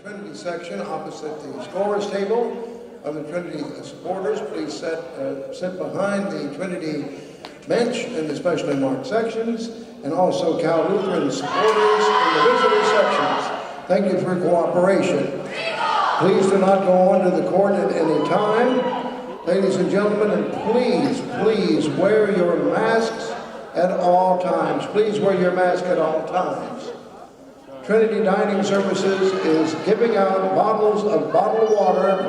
the Trinity section opposite the scorers table. Other Trinity supporters, please sit behind the Trinity bench in the specially marked sections, and also Cal Lutheran supporters in the visitor sections. Thank you for your cooperation. Please do not go onto the court at any time. Ladies and gentlemen, and please wear your masks at all times. Please wear your mask at all times. Trinity Dining Services is giving out bottles of bottled water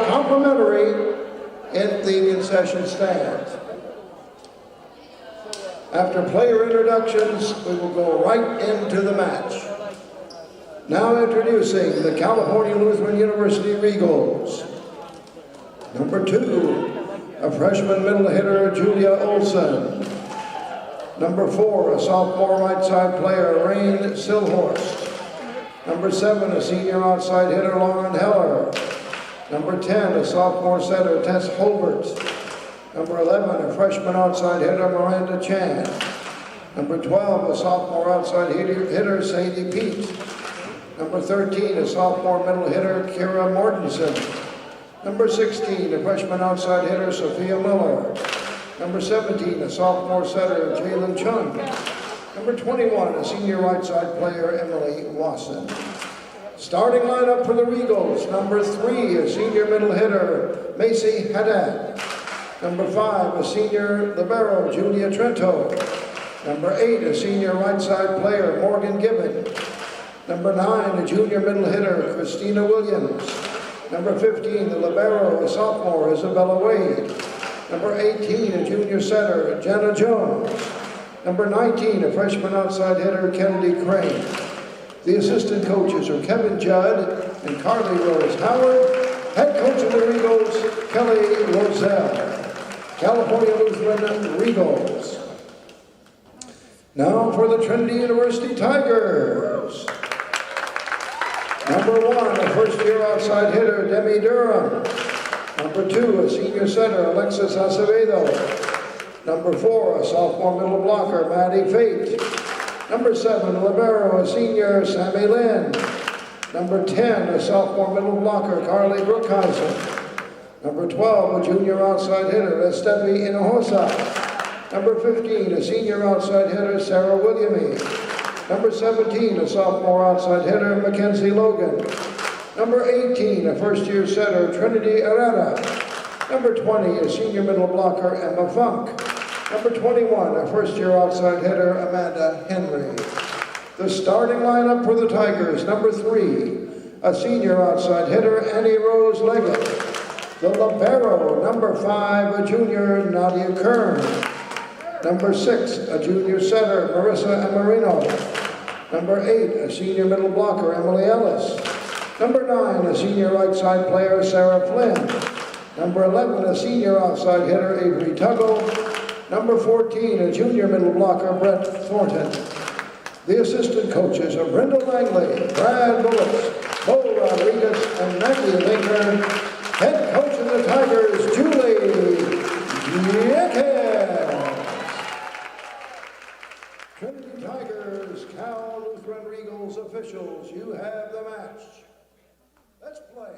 complimentary at the concession stand. After player introductions, we will go right into the match. Now introducing the California Lutheran University Regals. Number 2, a freshman middle hitter, Julia Olson. Number 4, a sophomore right side player, Rain Silhorst. Number 7, a senior outside hitter, Lauren Heller. Number 10, a sophomore setter, Tess Holbert. Number 11, a freshman outside hitter, Miranda Chan. Number 12, a sophomore outside hitter, Sadie Pete. Number 13, a sophomore middle hitter, Kira Mortensen. Number 16, a freshman outside hitter, Sophia Miller. Number 17, a sophomore setter, Jalen Chung. Number 21, a senior right side player, Emily Wasson. Starting lineup for the Regals. Number 3, a senior middle hitter, Macy Haddad. Number 5, a senior libero, Julia Trento. Number 8, a senior right side player, Morgan Gibbon. Number 9, a junior middle hitter, Christina Williams. Number 15, the libero, a sophomore, Isabella Wade. Number 18, a junior setter, Jenna Jones. Number 19, a freshman outside hitter, Kennedy Crane. The assistant coaches are Kevin Judd and Carly Rose Howard. Head coach of the Regals, Kelly Roselle. California Lutheran Regals. Now for the Trinity University Tigers. Number 1, a first-year outside hitter, Demi Durham. Number 2, a senior center, Alexis Acevedo. Number 4, a sophomore middle blocker, Maddie Fate. Number 7, libero, a senior, Sammy Lynn. Number 10, a sophomore middle blocker, Carly Brookheisen. Number 12, a junior outside hitter, Estevi Hinojosa. Number 15, a senior outside hitter, Sarah Williamy. Number 17, a sophomore outside hitter, Mackenzie Logan. Number 18, a first-year setter, Trinity Herrera. Number 20, a senior middle blocker, Emma Funk. Number 21, a first-year outside hitter, Amanda Henry. The starting lineup for the Tigers. Number 3, a senior outside hitter, Annie Rose Leggett. The libero, number 5, a junior, Nadia Kern. Number 6, a junior setter, Marissa Amarino. Number 8, a senior middle blocker, Emily Ellis. Number 9, a senior right side player, Sarah Flynn. Number 11, a senior outside hitter, Avery Tuggle. Number 14, a junior middle blocker, Brett Thornton. The assistant coaches are Brenda Langley, Brad Bullis, Bo Rodriguez, and Maggie Linker. Head coach of the Tigers, Julie Jenkins. Trinity Tigers, Cal Lutheran Regals officials, you have the match. Let's play.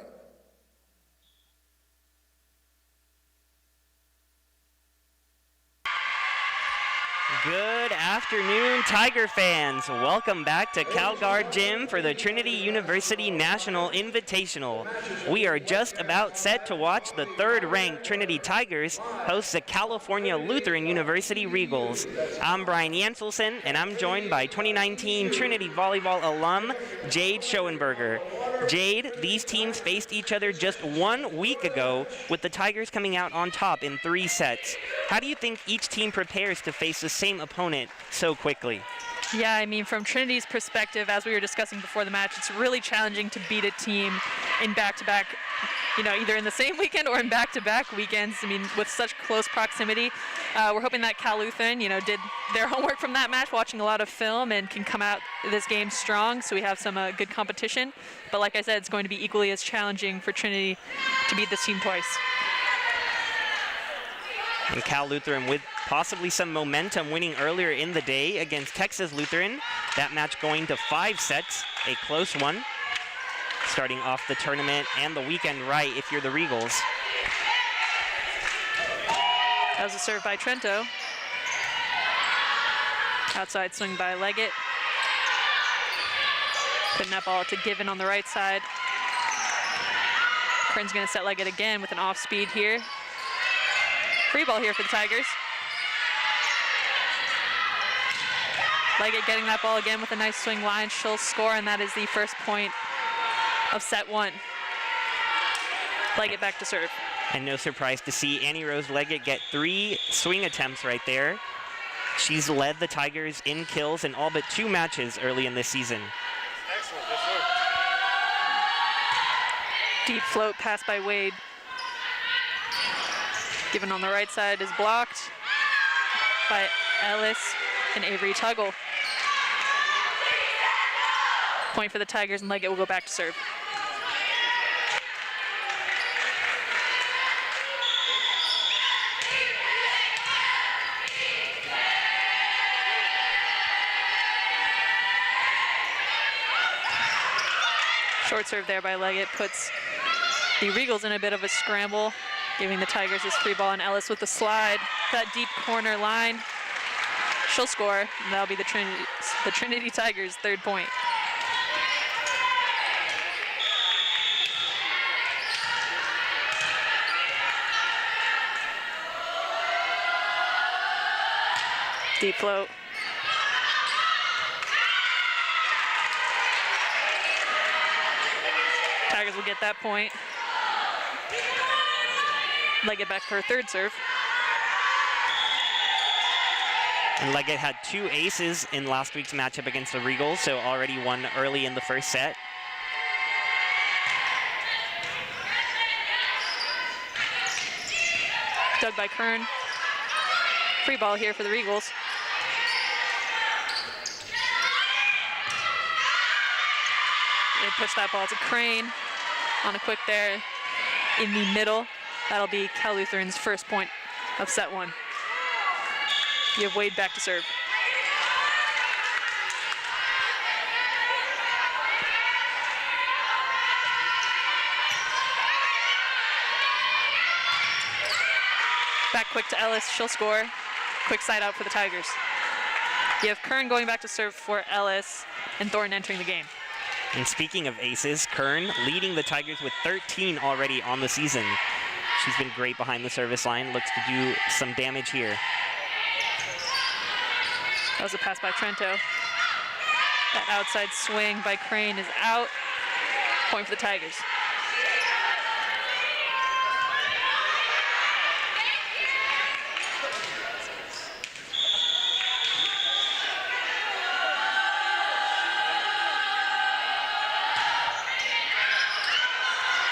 Good afternoon, Tiger fans. Welcome back to CalGuard Gym for the Trinity University National Invitational. We are just about set to watch the third-ranked Trinity Tigers host the California Lutheran University Regals. I'm Brian Janselson, and I'm joined by 2019 Trinity Volleyball alum Jade Schoenberger. Jade, these teams faced each other just 1 week ago, with the Tigers coming out on top in 3 sets. How do you think each team prepares to face the same opponent so quickly? Yeah, I mean, from Trinity's perspective, as we were discussing before the match, it's really challenging to beat a team in back-to-back, either in the same weekend or in back-to-back weekends. I mean, with such close proximity. We're hoping that Cal Lutheran, did their homework from that match, watching a lot of film, and can come out this game strong, so we have some good competition. But like I said, it's going to be equally as challenging for Trinity to beat this team twice. And Cal Lutheran with possibly some momentum, winning earlier in the day against Texas Lutheran. That match going to 5 sets, a close one. starting off the tournament and the weekend right if you're the Regals. That was a serve by Trento. Outside swing by Leggett. Putting that ball to Given on the right side. Kern's going to set Leggett again with an off speed here. Free ball here for the Tigers. Leggett getting that ball again with a nice swing line. She'll score, and that is the first point of set 1. Leggett back to serve. And no surprise to see Annie Rose Leggett get 3 swing attempts right there. She's led the Tigers in kills in all but 2 matches early in this season. Excellent. Good serve. Deep float pass by Wade. Given on the right side is blocked by Ellis and Avery Tuggle. Point for the Tigers, and Leggett will go back to serve. Short serve there by Leggett puts the Regals in a bit of a scramble, giving the Tigers this free ball, and Ellis with the slide. That deep corner line. She'll score, and that'll be the Trinity Tigers' 3rd point. Deep float. Tigers will get that point. Leggett back for her 3rd serve. And Leggett had 2 aces in last week's matchup against the Regals, so already won early in the first set. Dug by Kern. Free ball here for the Regals. They push that ball to Crane on a quick there in the middle. That'll be Cal Lutheran's first point of set 1. You have Wade back to serve. Back quick to Ellis, she'll score. Quick side out for the Tigers. You have Kern going back to serve for Ellis and Thornton entering the game. And speaking of aces, Kern leading the Tigers with 13 already on the season. She's been great behind the service line, looks to do some damage here. That was a pass by Trento. That outside swing by Crane is out. Point for the Tigers.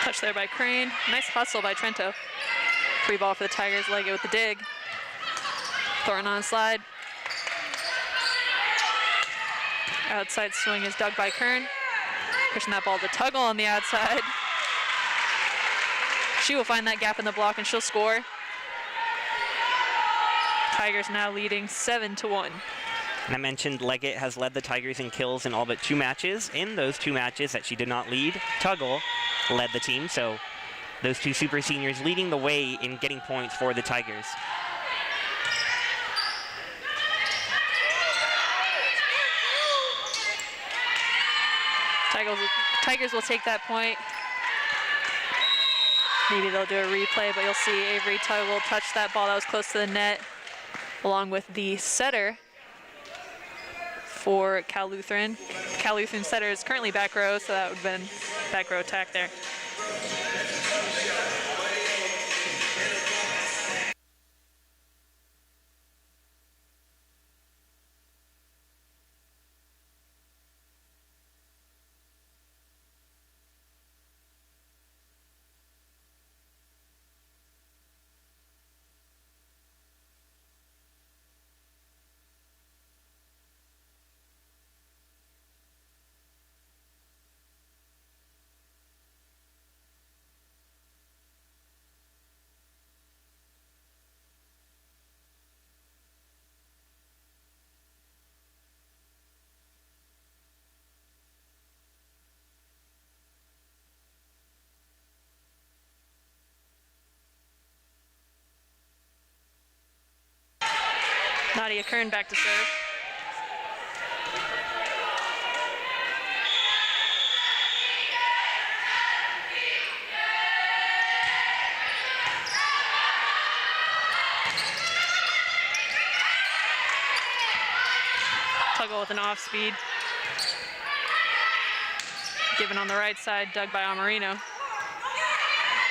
Touch there by Crane. Nice hustle by Trento. Free ball for the Tigers. Leggett with the dig. Thornton on slide. Outside swing is dug by Kern. Pushing that ball to Tuggle on the outside. She will find that gap in the block and she'll score. Tigers now leading 7-1. And I mentioned Leggett has led the Tigers in kills in all but 2 matches. In those 2 matches that she did not lead, Tuggle led the team. So those 2 super seniors leading the way in getting points for the Tigers. Tigers will take that point. Maybe they'll do a replay, but you'll see Avery Tuggle touch that ball that was close to the net, along with the setter for Cal Lutheran. Cal Lutheran setter is currently back row, so that would have been back row attack there. Nadia Kern back to serve. Tuggle with an off speed. Given on the right side, dug by Amarino.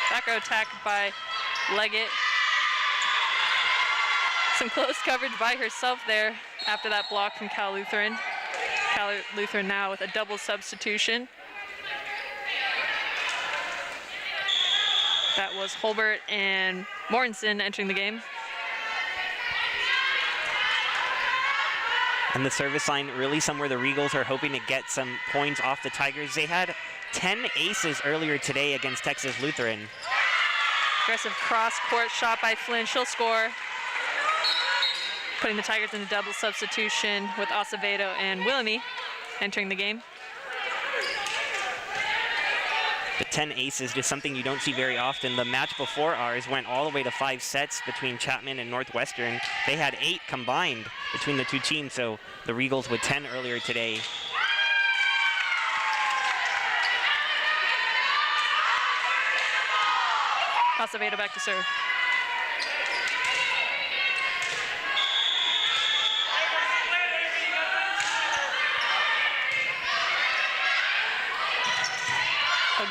Back row attack by Leggett. Some close coverage by herself there after that block from Cal Lutheran. Cal Lutheran now with a double substitution. That was Holbert and Mortensen entering the game. And the service line really somewhere the Regals are hoping to get some points off the Tigers. They had 10 aces earlier today against Texas Lutheran. Aggressive cross-court shot by Flynn. She'll score. Putting the Tigers in a double substitution with Acevedo and Willemie entering the game. The 10 aces is something you don't see very often. The match before ours went all the way to 5 sets between Chapman and Northwestern. They had 8 combined between the two teams, so the Regals with 10 earlier today. Acevedo back to serve.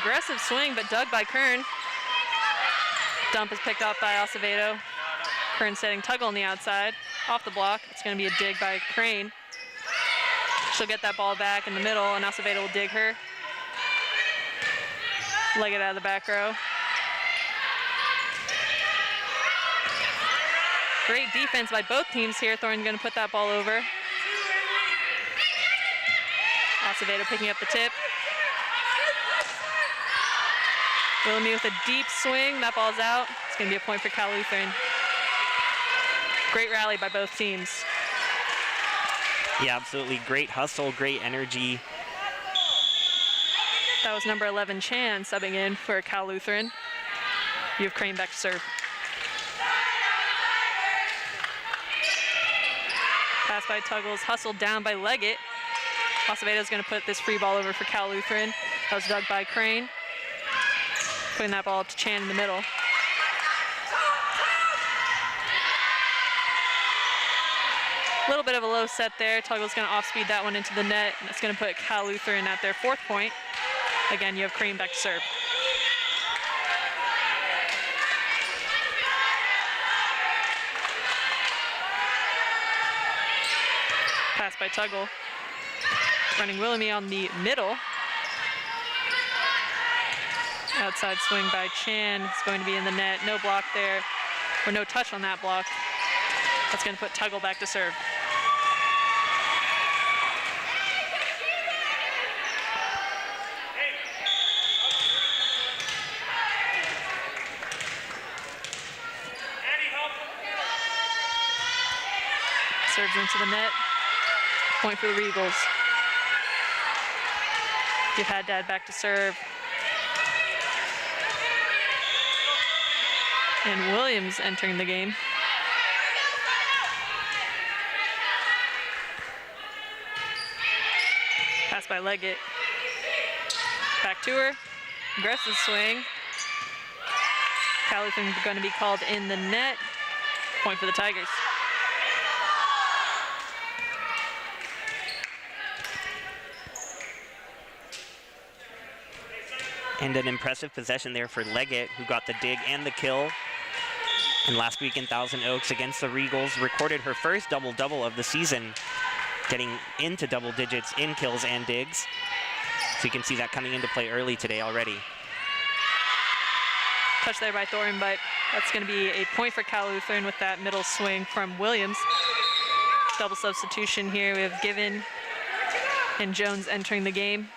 Aggressive swing, but dug by Kern. Dump is picked up by Acevedo. Kern setting Tuggle on the outside. Off the block. It's going to be a dig by Crane. She'll get that ball back in the middle, and Acevedo will dig her. Leg it out of the back row. Great defense by both teams here. Thornton's going to put that ball over. Acevedo picking up the tip. Willemie with a deep swing. That ball's out. It's going to be a point for Cal Lutheran. Great rally by both teams. Yeah, absolutely. Great hustle, great energy. That was number 11, Chan, subbing in for Cal Lutheran. You have Crane back to serve. Pass by Tuggles, hustled down by Leggett. Acevedo's going to put this free ball over for Cal Lutheran. That was dug by Crane. Putting that ball to Chan in the middle. A little bit of a low set there. Tuggle's going to off-speed that one into the net. And that's going to put Cal Lutheran at their 4th point. Again, you have Crane back to serve. Pass by Tuggle. Running Willemie on the middle. Outside swing by Chan. It's going to be in the net. No block there, or no touch on that block. That's going to put Tuggle back to serve. Serves into the net. Point for the Regals. Give Haddad back to serve. And Williams entering the game. Pass by Leggett. Back to her. Aggressive swing. Cal Lutheran going to be called in the net. Point for the Tigers. And an impressive possession there for Leggett, who got the dig and the kill. And last week in Thousand Oaks against the Regals, recorded her first double-double of the season, getting into double digits in kills and digs. So you can see that coming into play early today already. Touch there by Thornton, but that's going to be a point for Cal Lutheran with that middle swing from Williams. Double substitution here. We have Given and Jones entering the game.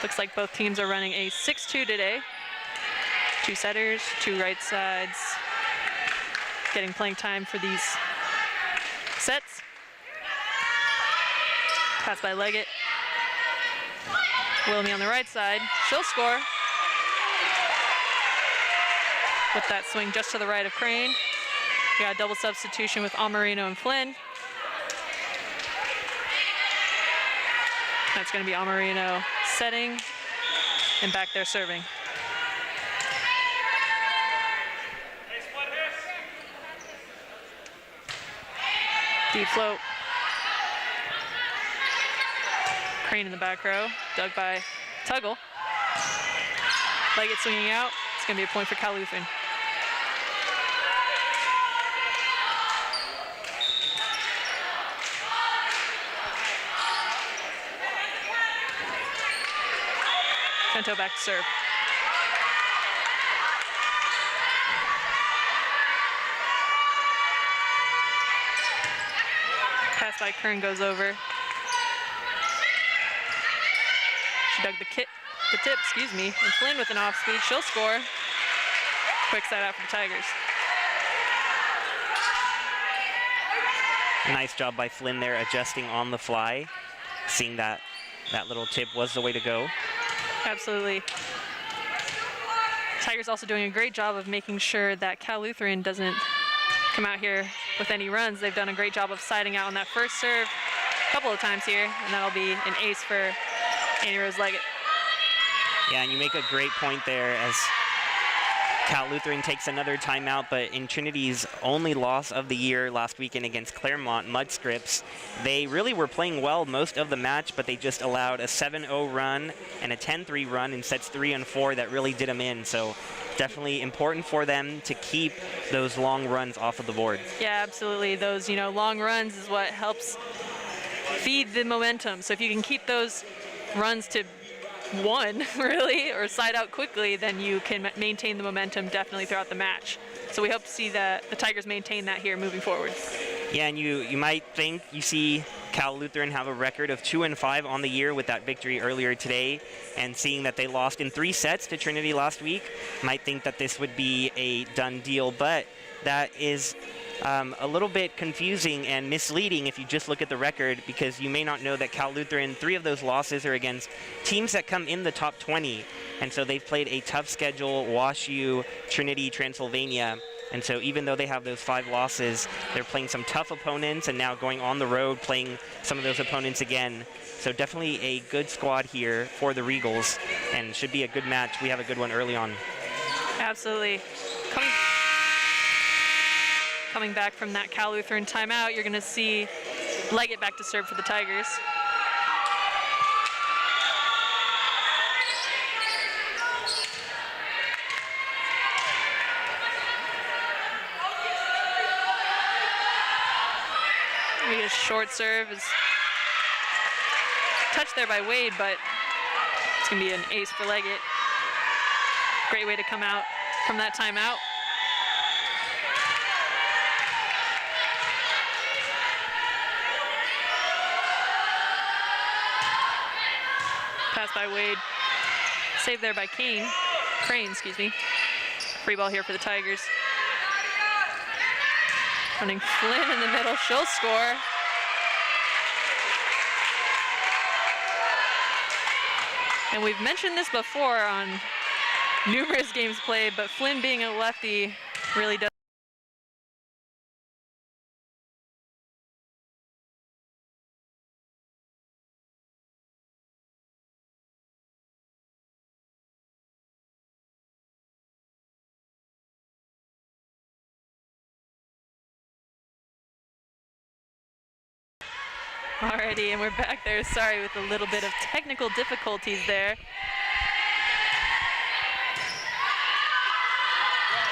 Looks like both teams are running a 6-2 today. 2 setters, 2 right sides. Getting playing time for these sets. Pass by Leggett. Willemie on the right side. She'll score. With that swing just to the right of Crane. We got a double substitution with Amarino and Flynn. That's going to be Amarino setting and back there serving. Deep float. Crane in the back row, dug by Tuggle. Leggett swinging out. It's going to be a point for Cal Lutheran. Trento back to serve. Pass by Kern goes over. She dug the tip, and Flynn with an off speed, she'll score. Quick side out for the Tigers. Nice job by Flynn there, adjusting on the fly, seeing that little tip was the way to go. Absolutely. Tigers also doing a great job of making sure that Cal Lutheran doesn't come out here with any runs. They've done a great job of siding out on that first serve a couple of times here, and that'll be an ace for Annie Rose Leggett. Yeah, and you make a great point there as Cal Lutheran takes another timeout, but in Trinity's only loss of the year last weekend against Claremont Mudscripts, they really were playing well most of the match, but they just allowed a 7-0 run and a 10-3 run in sets 3 and 4 that really did them in. So definitely important for them to keep those long runs off of the board. Yeah, absolutely. Those, long runs is what helps feed the momentum. So if you can keep those runs to one, really, or side out quickly, then you can maintain the momentum definitely throughout the match. So we hope to see that the Tigers maintain that here moving forward. Yeah, and you might think you see Cal Lutheran have a record of 2-5 on the year with that victory earlier today, and seeing that they lost in 3 sets to Trinity last week, might think that this would be a done deal, but that is a little bit confusing and misleading if you just look at the record, because you may not know that Cal Lutheran, 3 of those losses are against teams that come in the top 20, and so they've played a tough schedule: Wash U, Trinity, Transylvania. And so even though they have those 5 losses, they're playing some tough opponents and now going on the road playing some of those opponents again. So definitely a good squad here for the Regals, and should be a good match. We have a good one early on. Absolutely. Coming back from that Cal Lutheran timeout, you're going to see Leggett back to serve for the Tigers. Maybe a short serve is touched there by Wade, but it's going to be an ace for Leggett. Great way to come out from that timeout. Pass by Wade. Save there by Crane, excuse me. Free ball here for the Tigers. Running Flynn in the middle, she'll score. And we've mentioned this before on numerous games played, but Flynn being a lefty really does. Alrighty, and we're back there. Sorry, with a little bit of technical difficulties there.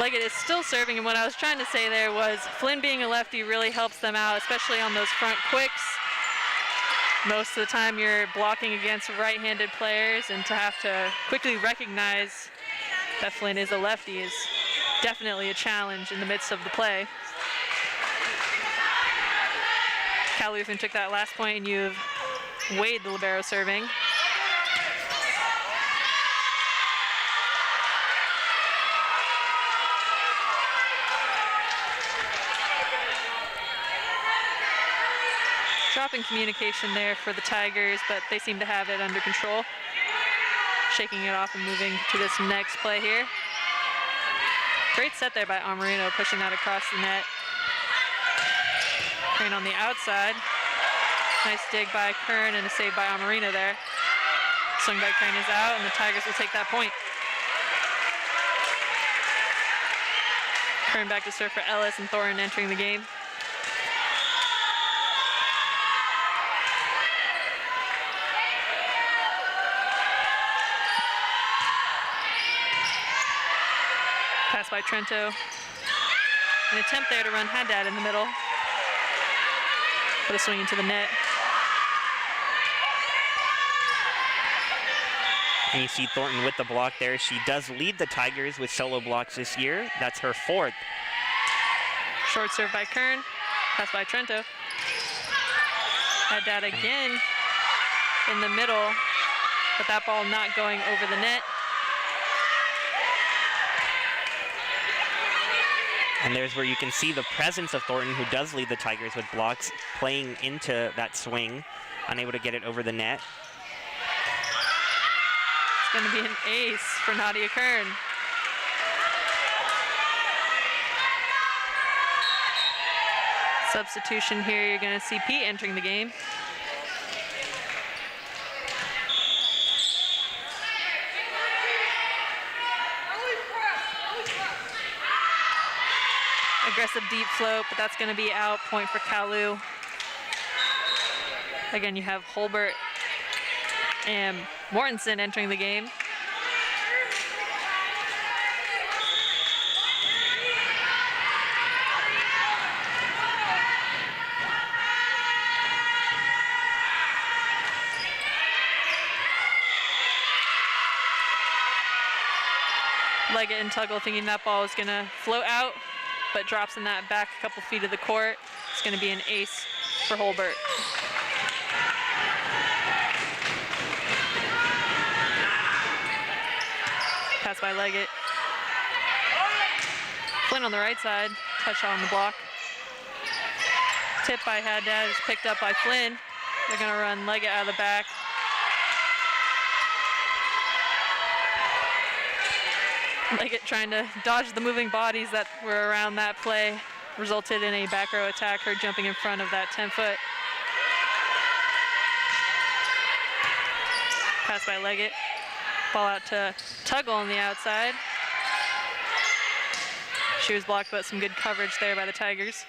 Leggett is still serving, and what I was trying to say there was Flynn being a lefty really helps them out, especially on those front quicks. Most of the time you're blocking against right-handed players, and to have to quickly recognize that Flynn is a lefty is definitely a challenge in the midst of the play. Cal Lutheran took that last point, and you've Wade, the libero, serving. Drop in communication there for the Tigers, but they seem to have it under control. Shaking it off and moving to this next play here. Great set there by Amarino, pushing that across the net. Kern on the outside. Nice dig by Kern and a save by Amarina there. Swing by Kern is out, and the Tigers will take that point. Kern back to serve for Ellis, and Thornton entering the game. Pass by Trento. An attempt there to run Haddad in the middle. Put a swing into the net. And you see Thornton with the block there. She does lead the Tigers with solo blocks this year. That's her 4th. Short serve by Kern. Pass by Trento. Haddad again in the middle, but that ball not going over the net. And there's where you can see the presence of Thornton, who does lead the Tigers with blocks, playing into that swing, unable to get it over the net. It's going to be an ace for Nadia Kern. Substitution here, you're going to see Pete entering the game. Aggressive deep float, but that's going to be out. Point for Kalu. Again, you have Holbert and Mortensen entering the game. Leggett and Tuggle thinking that ball is going to float out, but drops in that back a couple feet of the court. It's going to be an ace for Holbert. Pass by Leggett. Flynn on the right side, touch on the block. Tip by Haddad is picked up by Flynn. They're going to run Leggett out of the back. Leggett trying to dodge the moving bodies that were around that play, resulted in a back row attack, her jumping in front of that 10-foot. Pass by Leggett. Ball out to Tuggle on the outside. She was blocked, but some good coverage there by the Tigers.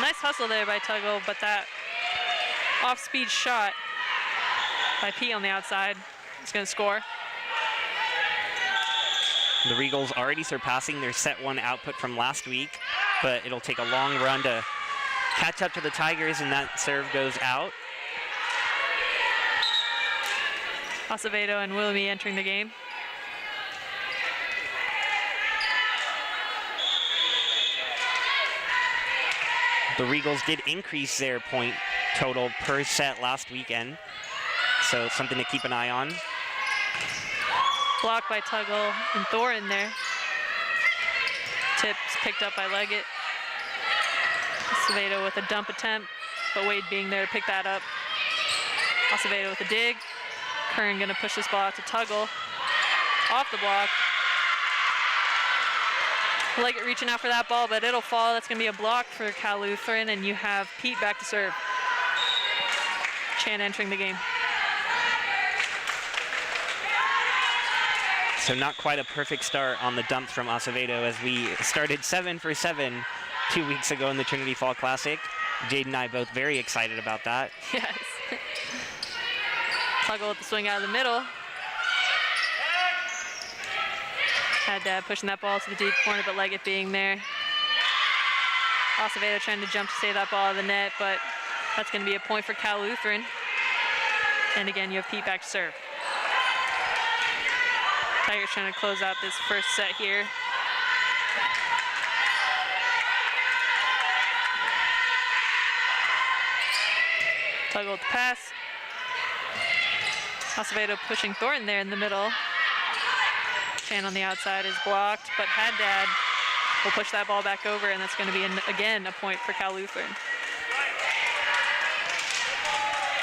Nice hustle there by Tuggle, but that off-speed shot by P on the outside is going to score. The Regals already surpassing their set 1 output from last week, but it'll take a long run to catch up to the Tigers, and that serve goes out. Acevedo and Willoughby entering the game. The Regals did increase their point total per set last weekend, so something to keep an eye on. Blocked by Tuggle and Thornton there. Tips picked up by Leggett. Acevedo with a dump attempt, but Wade being there to pick that up. Acevedo with a dig. Kern gonna push this ball out to Tuggle. Off the block. Leggett reaching out for that ball, but it'll fall. That's gonna be a block for Cal Lutheran, and you have Pete back to serve. Chan entering the game. So not quite a perfect start on the dumps from Acevedo, as we started 7 for 7 2 weeks ago in the Trinity Fall Classic. Jade and I both very excited about that. Yes. Tuggle with the swing out of the middle. Haddad pushing that ball to the deep corner, but Leggett being there. Acevedo trying to jump to save that ball out of the net, but that's going to be a point for Cal Lutheran. And again, you have Pete back to serve. Tigers trying to close out this first set here. Tuggle with the pass. Acevedo pushing Thornton there in the middle. Chan on the outside is blocked, but Haddad will push that ball back over, and that's going to be, again, a point for Cal Lutheran.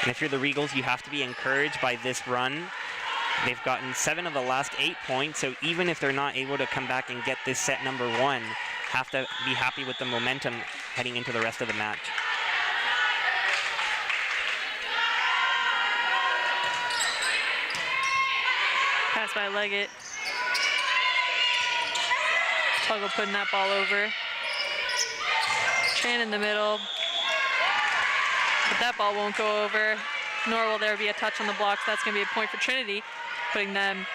And if you're the Regals, you have to be encouraged by this run. They've gotten 7 of the last 8 points, so even if they're not able to come back and get this set number 1, have to be happy with the momentum heading into the rest of the match. Pass by Leggett. Tuggle putting that ball over. Chan in the middle. But that ball won't go over, nor will there be a touch on the block. So that's going to be a point for Trinity, putting them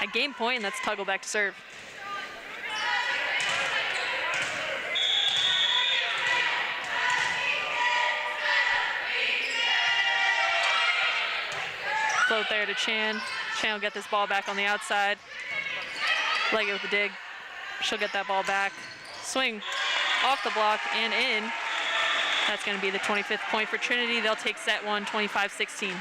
at game point, and that's Tuggle back to serve. Float there to Chan. Chan will get this ball back on the outside. Leggett with the dig. She'll get that ball back. Swing off the block and in. That's going to be the 25th point for Trinity. They'll take set one, 25-16.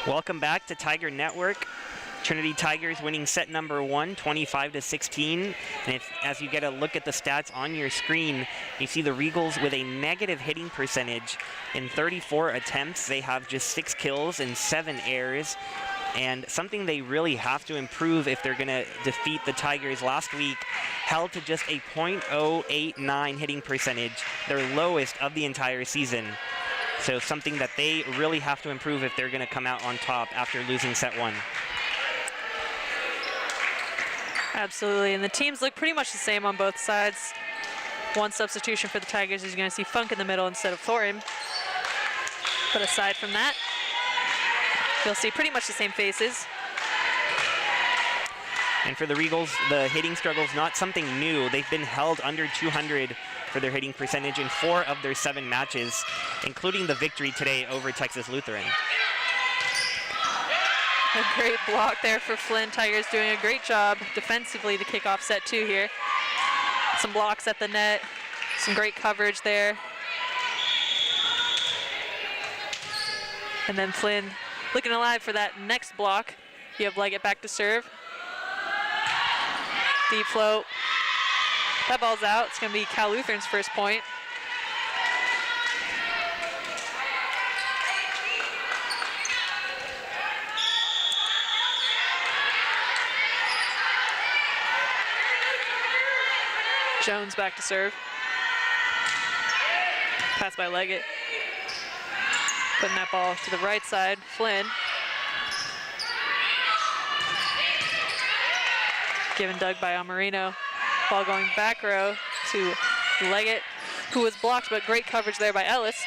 Welcome back to Tiger Network. Trinity Tigers winning set number one, 25-16. And as you get a look at the stats on your screen, you see the Regals with a negative hitting percentage. In 34 attempts, they have just 6 kills and 7 errors. And something they really have to improve if they're going to defeat the Tigers last week, held to just a .089 hitting percentage, their lowest of the entire season. So something that they really have to improve if they're going to come out on top after losing set one. Absolutely, and the teams look pretty much the same on both sides. One substitution for the Tigers is you're going to see Funk in the middle instead of Thorin. But aside from that, you'll see pretty much the same faces. And for the Regals, the hitting struggle is not something new. They've been held under 200 for their hitting percentage in 4 of their 7 matches, including the victory today over Texas Lutheran. A great block there for Flynn. Tigers doing a great job defensively to kick off set 2 here. Some blocks at the net, some great coverage there. And then Flynn looking alive for that next block. You have Leggett back to serve. Deep float. That ball's out. It's going to be Cal Lutheran's first point. Jones back to serve. Pass by Leggett. Putting that ball to the right side. Flynn. Given dug by Amarino. Ball going back row to Leggett, who was blocked, but great coverage there by Ellis.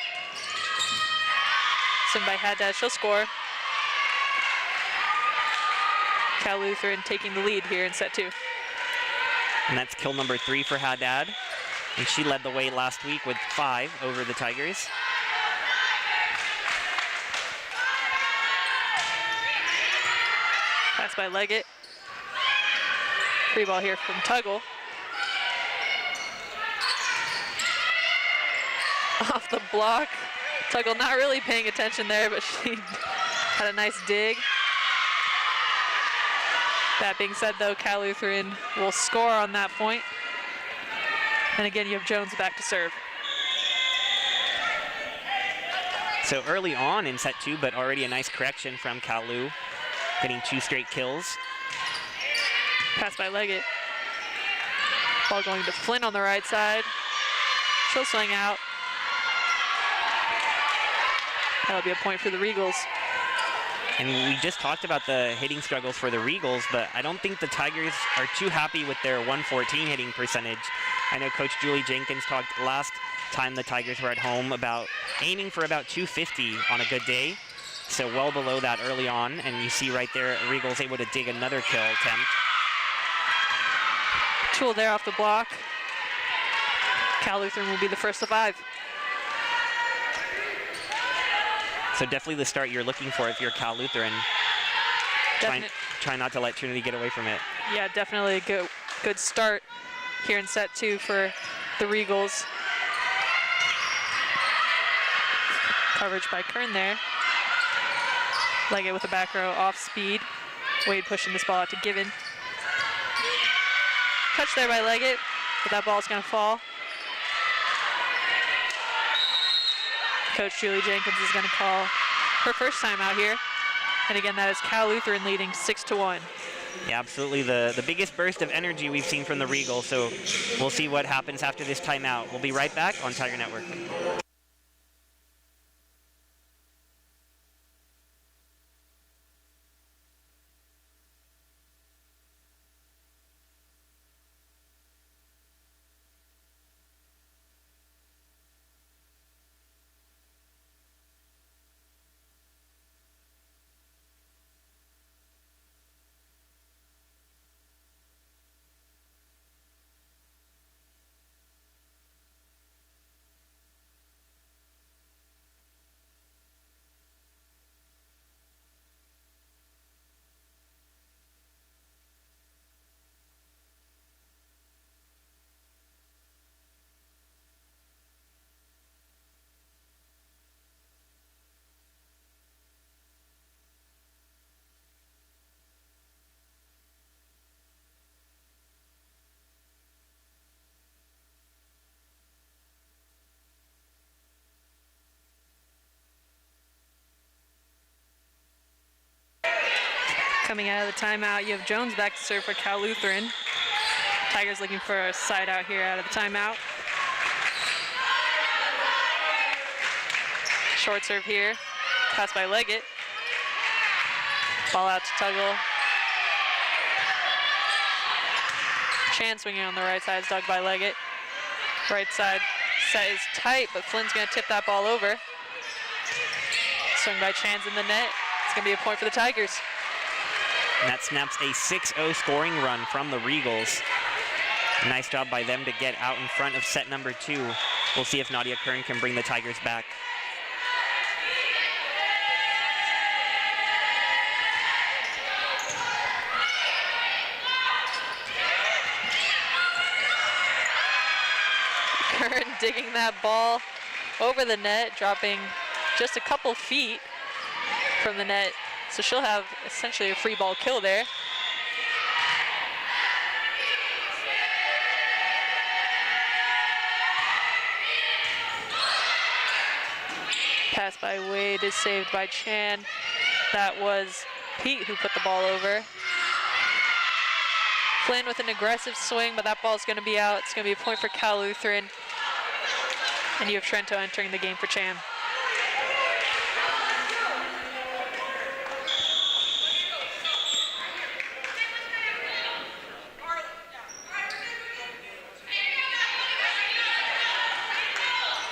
Sent by Haddad. She'll score. Cal Lutheran taking the lead here in set 2. And that's kill number 3 for Haddad. And she led the way last week with 5 over the Tigers. Pass by Leggett. Free ball here from Tuggle. Off the block. Tuggle not really paying attention there, but she had a nice dig. That being said, though, Cal Lutheran will score on that point. And again, you have Jones back to serve. So early on in set 2, but already a nice correction from Cal Lu, getting 2 straight kills. Pass by Leggett. Ball going to Flynn on the right side. She'll swing out. That'll be a point for the Regals. And we just talked about the hitting struggles for the Regals, but I don't think the Tigers are too happy with their 114 hitting percentage. I know Coach Julie Jenkins talked last time the Tigers were at home about aiming for about 250 on a good day. So well below that early on, and you see right there, Regals able to dig another kill attempt. Tool there off the block. Cal Lutheran will be the first to 5. So definitely the start you're looking for if you're Cal Lutheran. Try not to let Trinity get away from it. Yeah, definitely a good start here in set 2 for the Regals. Coverage by Kern there. Leggett with the back row off speed. Wade pushing this ball out to Given. Touch there by Leggett, but that ball's going to fall. Coach Julie Jenkins is going to call her first time out here. And again, that is Cal Lutheran leading 6-1. Yeah, absolutely the biggest burst of energy we've seen from the Regals. So we'll see what happens after this timeout. We'll be right back on Tiger Network. Coming out of the timeout, you have Jones back to serve for Cal Lutheran. Tigers looking for a side out here out of the timeout. Short serve here. Pass by Leggett. Ball out to Tuggle. Chan swinging on the right side is dug by Leggett. Right side set is tight, but Flynn's going to tip that ball over. Swing by Chan's in the net. It's going to be a point for the Tigers. And that snaps a 6-0 scoring run from the Regals. Nice job by them to get out in front of set number 2. We'll see if Nadia Kern can bring the Tigers back. digging that ball over the net, dropping just a couple feet from the net. So she'll have essentially a free ball kill there. Pass by Wade is saved by Chan. That was Pete who put the ball over. Flynn with an aggressive swing, but that ball's going to be out. It's going to be a point for Cal Lutheran. And you have Trento entering the game for Chan.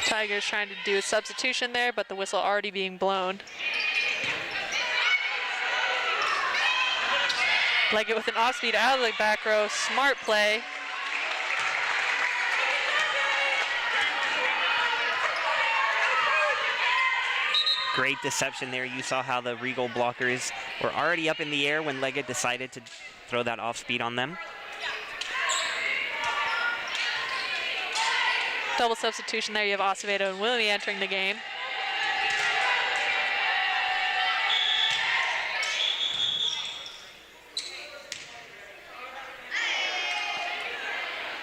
Tigers trying to do a substitution there, but the whistle already being blown. Leggett with an off speed out of the back row, smart play. Great deception there. You saw how the Regal blockers were already up in the air when Leggett decided to throw that off speed on them. Double substitution there. You have Acevedo and Willoughby entering the game.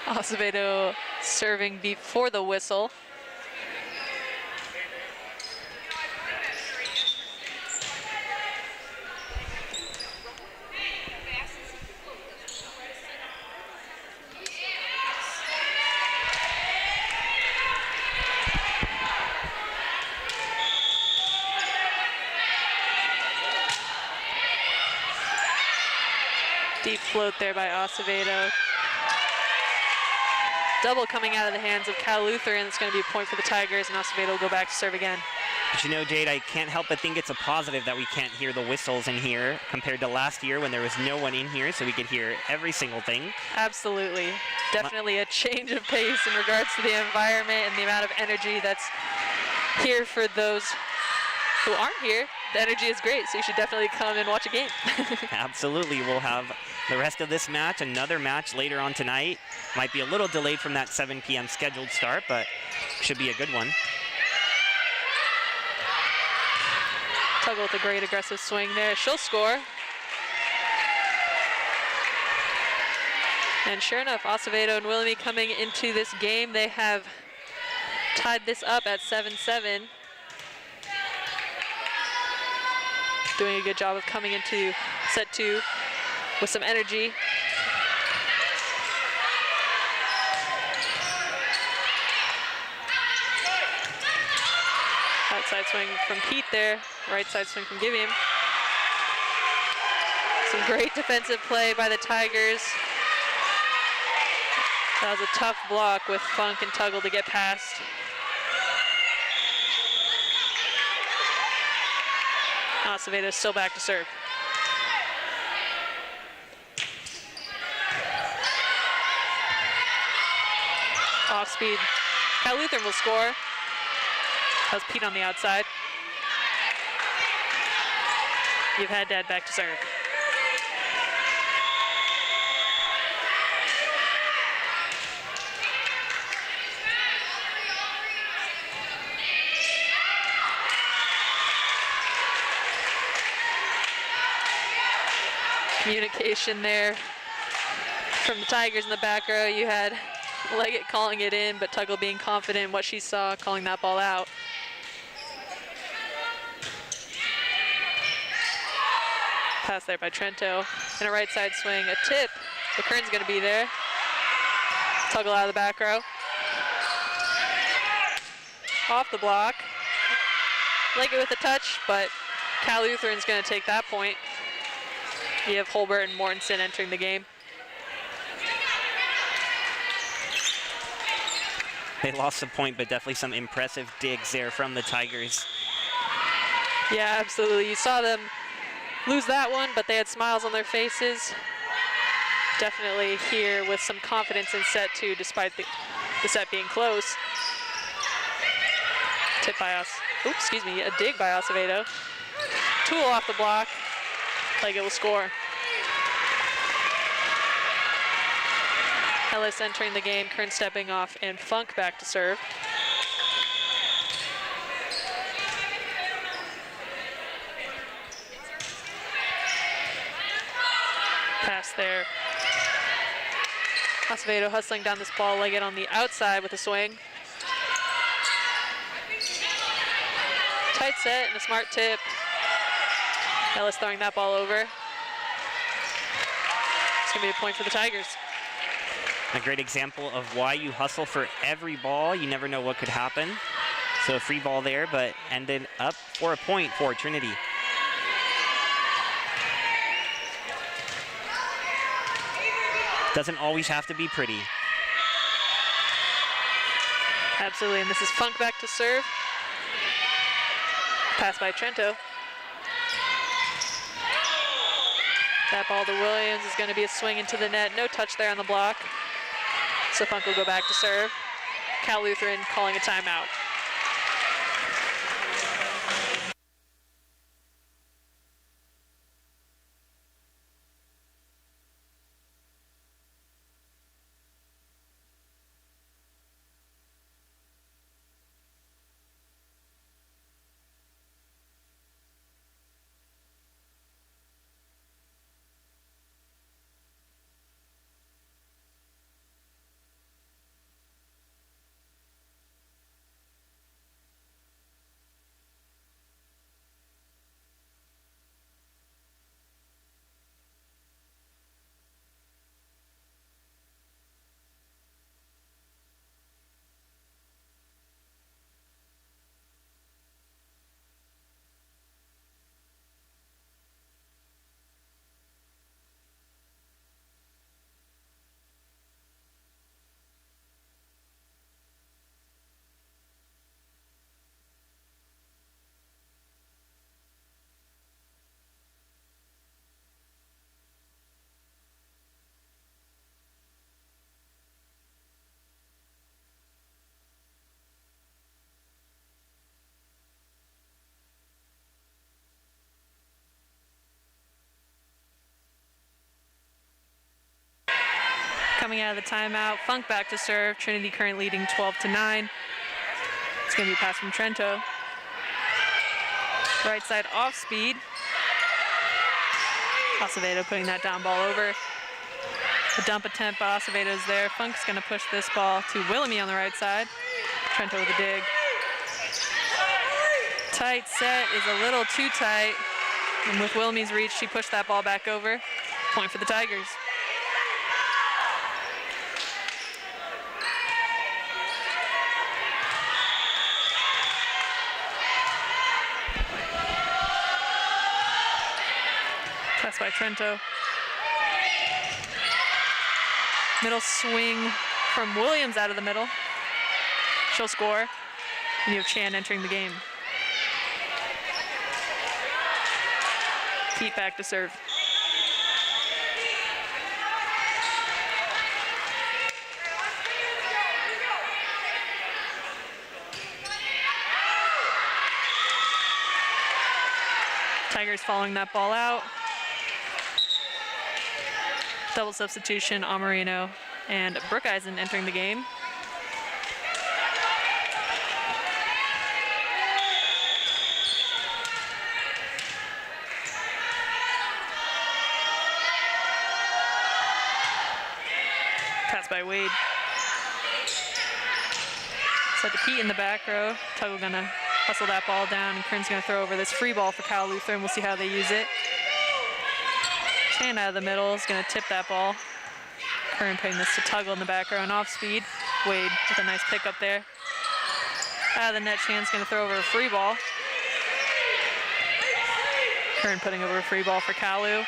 Acevedo serving before the whistle. Deep float there by Acevedo. Double coming out of the hands of Cal Lutheran. It's going to be a point for the Tigers, and Acevedo will go back to serve again. But you know, Jade, I can't help but think it's a positive that we can't hear the whistles in here compared to last year when there was no one in here, so we could hear every single thing. Absolutely. Definitely a change of pace in regards to the environment and the amount of energy that's here for those who aren't here. The energy is great, so you should definitely come and watch a game. Absolutely. We'll have the rest of this match, another match later on tonight. Might be a little delayed from that 7 p.m. scheduled start, but should be a good one. Tuggle with a great aggressive swing there. She'll score. And sure enough, Acevedo and Willoughby coming into this game. They have tied this up at 7-7. Doing a good job of coming into set 2 with some energy. Outside swing from Pete there. Right side swing from Gibeon. Some great defensive play by the Tigers. That was a tough block with Funk and Tuggle to get past. Acevedo still back to serve. Off speed. Cal Lutheran will score. That was Pete on the outside. You've had Dad back to serve. Communication there from the Tigers in the back row. You had Leggett calling it in, but Tuggle being confident in what she saw, calling that ball out. Pass there by Trento. And a right side swing, a tip. McKern's gonna be there. Tuggle out of the back row. Off the block. Leggett with a touch, but Cal Lutheran's gonna take that point. You have Holbert and Mortensen entering the game. They lost a point, but definitely some impressive digs there from the Tigers. Yeah, absolutely. You saw them lose that one, but they had smiles on their faces. Definitely here with some confidence in set 2, despite the set being close. Tip by us. Oops, excuse me, a dig by Acevedo. Tool off the block. Leggett will score. Ellis entering the game, Kern stepping off, and Funk back to serve. Pass there. Acevedo hustling down this ball, leg it on the outside with a swing. Tight set and a smart tip. Ellis throwing that ball over. It's gonna be a point for the Tigers. A great example of why you hustle for every ball. You never know what could happen. So a free ball there, but ended up for a point for Trinity. Doesn't always have to be pretty. Absolutely, and this is Funk back to serve. Pass by Trento. That ball to Williams is going to be a swing into the net. No touch there on the block. So Funk will go back to serve. Cal Lutheran calling a timeout. Coming out of the timeout, Funk back to serve. Trinity current leading 12-9. It's going to be a pass from Trento. Right side off speed. Acevedo putting that down ball over. A dump attempt by Acevedo's there. Funk's going to push this ball to Willemie on the right side. Trento with a dig. Tight set is a little too tight. And with Willemie's reach, she pushed that ball back over. Point for the Tigers. Pass by Trento. Middle swing from Williams out of the middle. She'll score. And you have Chan entering the game. Pete back to serve. Tigers following that ball out. Double substitution, Amarino and Brookeisen entering the game. Pass by Wade. Set to Pete in the back row. Tuggle gonna hustle that ball down, and Kern's gonna throw over this free ball for Cal Lutheran. We'll see how they use it. Chan out of the middle is going to tip that ball. Kern putting this to Tuggle in the back row and off speed. Wade with a nice pick up there. Out of the net, Chan's going to throw over a free ball. Kern putting over a free ball for Kalu.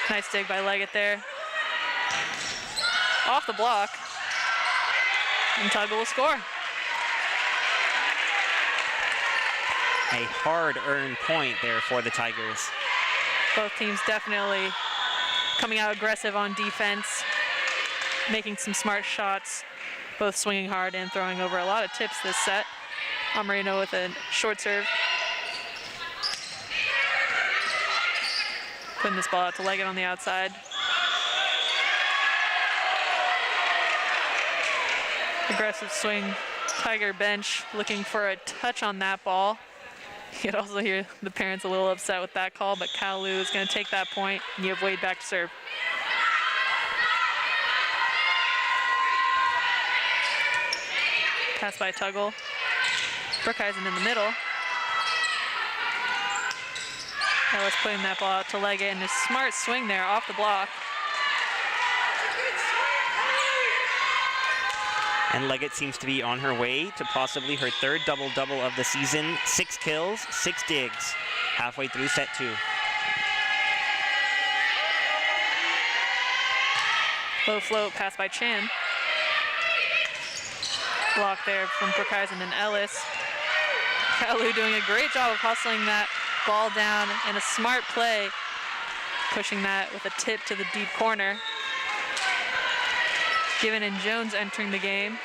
Nice dig by Leggett there. Off the block. And Tuggle will score. A hard-earned point there for the Tigers. Both teams definitely coming out aggressive on defense, making some smart shots, both swinging hard and throwing over a lot of tips this set. Amarino with a short serve. Putting this ball out to Leggett on the outside. Aggressive swing. Tiger bench looking for a touch on that ball. You could also hear the parents a little upset with that call, but Kalu is going to take that point, and you have Wade back to serve. Pass by Tuggle. Brookhuizen in the middle. Ellis putting that ball out to Leggett, and a smart swing there off the block. And Leggett seems to be on her way to possibly her third double-double of the season. 6 kills, 6 digs, halfway through set 2. Low float, pass by Chan. Block there from Brookhuizen and Ellis. Kalu doing a great job of hustling that ball down, and a smart play, pushing that with a tip to the deep corner. Given and Jones entering the game.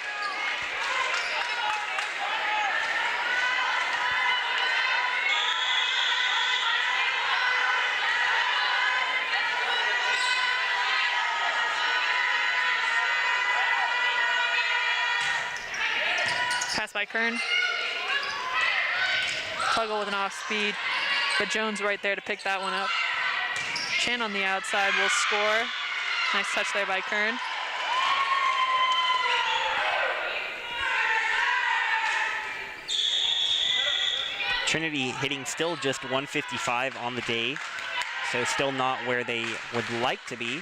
Pass by Kern. Tuggle with an off speed, but Jones right there to pick that one up. Chan on the outside will score. Nice touch there by Kern. Trinity hitting still just 155 on the day, so still not where they would like to be,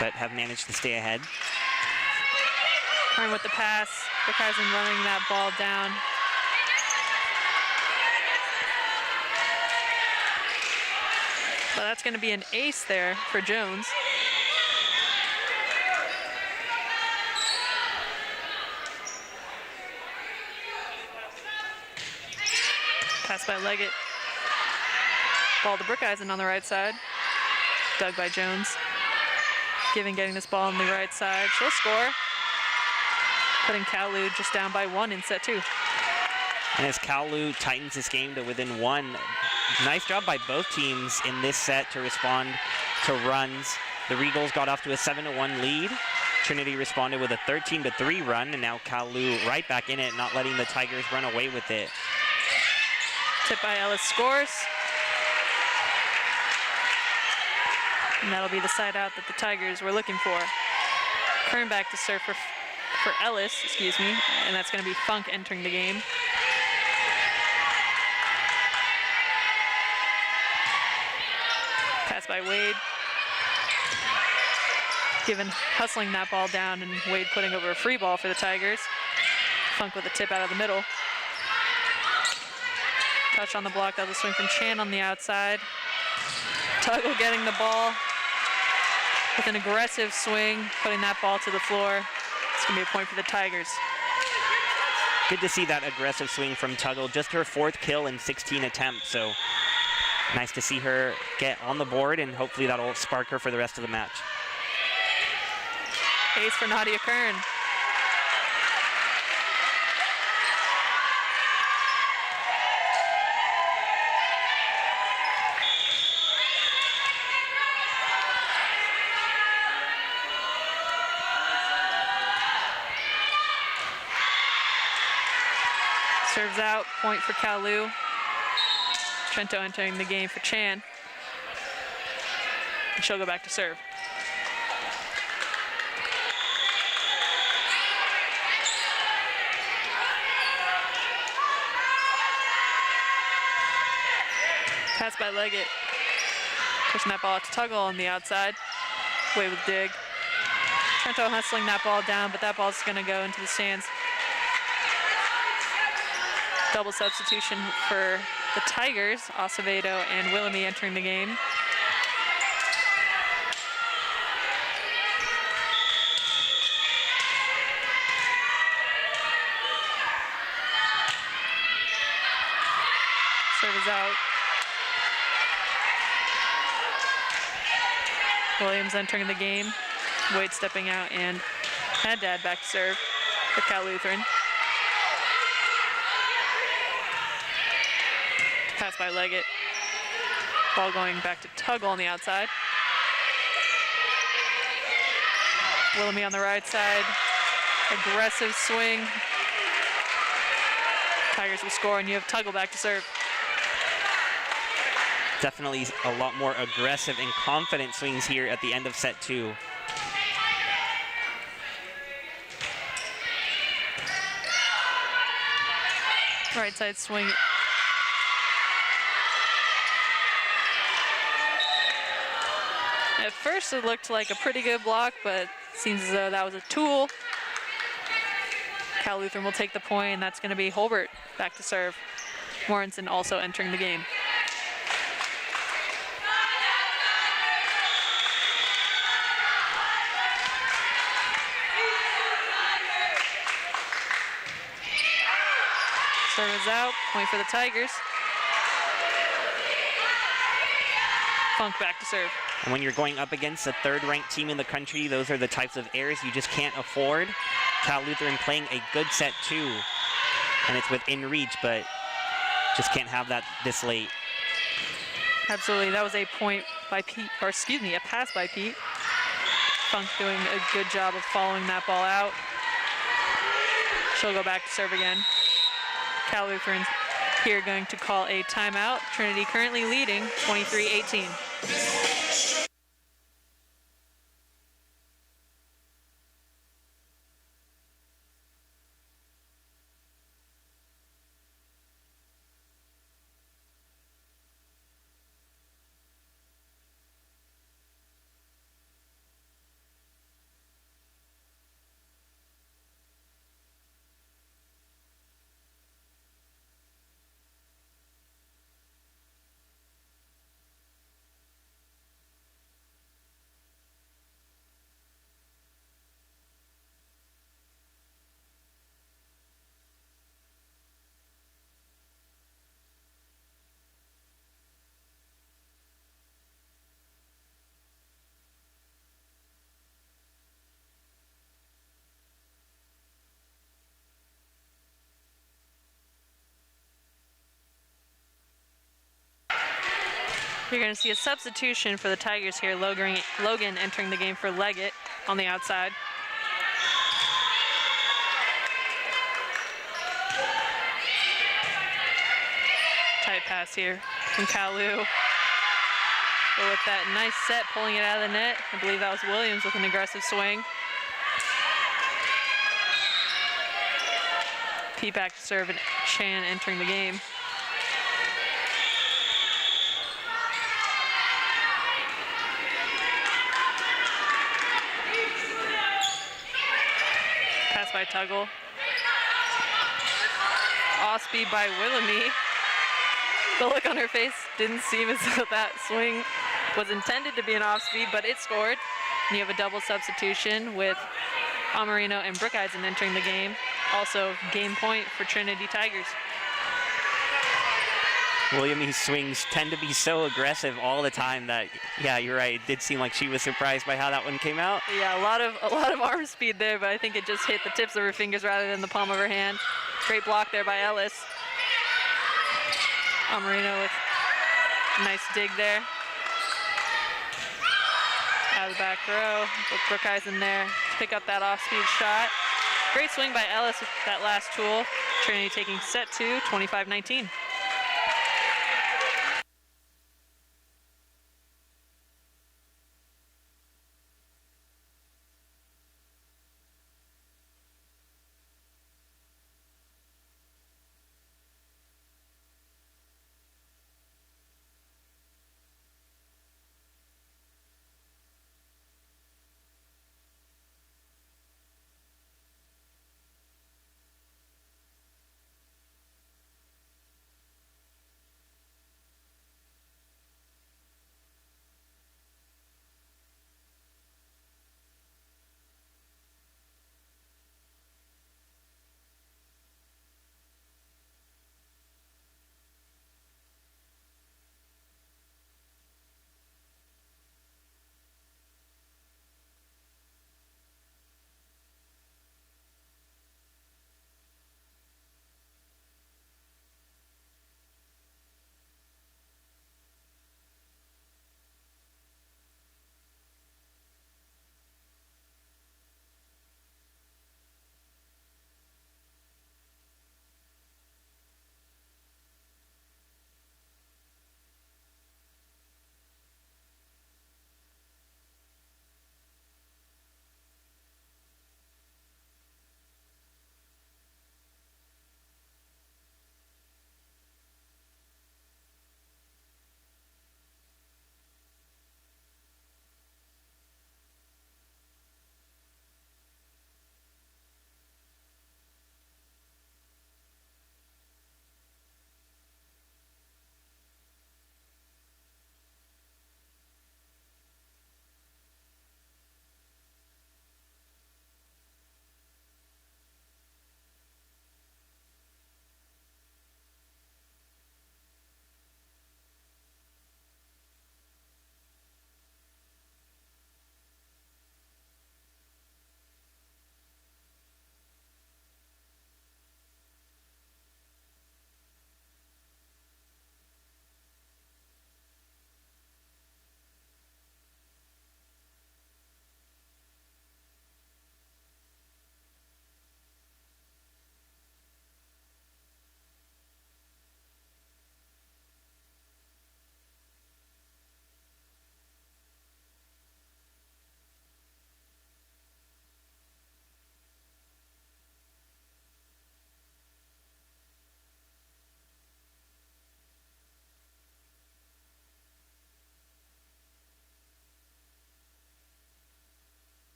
but have managed to stay ahead. Kern with the pass. Brookhuizen running that ball down. So that's going to be an ace there for Jones. Pass by Leggett. Ball to Brookhuizen on the right side. Dug by Jones. Getting this ball on the right side. She'll score. Putting Kalu just down by 1 in set 2. And as Kalu tightens his game to within 1, nice job by both teams in this set to respond to runs. The Regals got off to a 7-1 lead. Trinity responded with a 13-3 run, and now Kalu right back in it, not letting the Tigers run away with it. Tip by Ellis scores. And that'll be the side out that the Tigers were looking for. Kern back to serve for Ellis, and that's going to be Funk entering the game. Pass by Wade. Given hustling that ball down, and Wade putting over a free ball for the Tigers. Funk with a tip out of the middle. Touch on the block, that'll swing from Chan on the outside. Tuggle getting the ball with an aggressive swing, putting that ball to the floor. It's going to be a point for the Tigers. Good to see that aggressive swing from Tuggle. Just her 4th kill in 16 attempts, so nice to see her get on the board, and hopefully that'll spark her for the rest of the match. Ace for Nadia Kern. Serves out, point for Kalu. Trento entering the game for Chan. And she'll go back to serve. Pass by Leggett. Pushing that ball out to Tuggle on the outside. Wade with dig. Trento hustling that ball down, but that ball's going to go into the stands. Double substitution for the Tigers, Acevedo and Willoughby entering the game. Serve is out. Williams entering the game. Wade stepping out, and Haddad back to serve for Cal Lutheran. Pass by Leggett. Ball going back to Tuggle on the outside. Willoughby on the right side. Aggressive swing. Tigers will score, and you have Tuggle back to serve. Definitely a lot more aggressive and confident swings here at the end of set 2. Right side swing. At first it looked like a pretty good block, but it seems as though that was a tool. Cal Lutheran will take the point, and that's going to be Holbert back to serve. Morrison also entering the game. Serve is out, point for the Tigers. Funk back to serve. And when you're going up against a third-ranked team in the country, those are the types of errors you just can't afford. Cal Lutheran playing a good set 2, and it's within reach, but just can't have that this late. Absolutely, that was a point by Pete, or excuse me, a pass by Pete. Funk doing a good job of following that ball out. She'll go back to serve again. Cal Lutheran here going to call a timeout. Trinity currently leading 23-18. You're going to see a substitution for the Tigers here. Logan entering the game for Leggett on the outside. Tight pass here from Kalu. But with that nice set, pulling it out of the net, I believe that was Williams with an aggressive swing. Pete back to serve, and Chan entering the game. By Tuggle. Off speed by Willemie. The look on her face didn't seem as though that swing was intended to be an off speed, but it scored. And you have a double substitution with Amarino and Brookeisen entering the game. Also, game point for Trinity Tigers. Willemie's swings tend to be so aggressive all the time that, yeah, you're right. It did seem like she was surprised by how that one came out. Yeah, a lot of arm speed there, but I think it just hit the tips of her fingers rather than the palm of her hand. Great block there by Ellis. Amarino with a nice dig there. Out of the back row, with Brookeisen there to pick up that off-speed shot. Great swing by Ellis with that last tool. Trinity taking set 2, 25-19.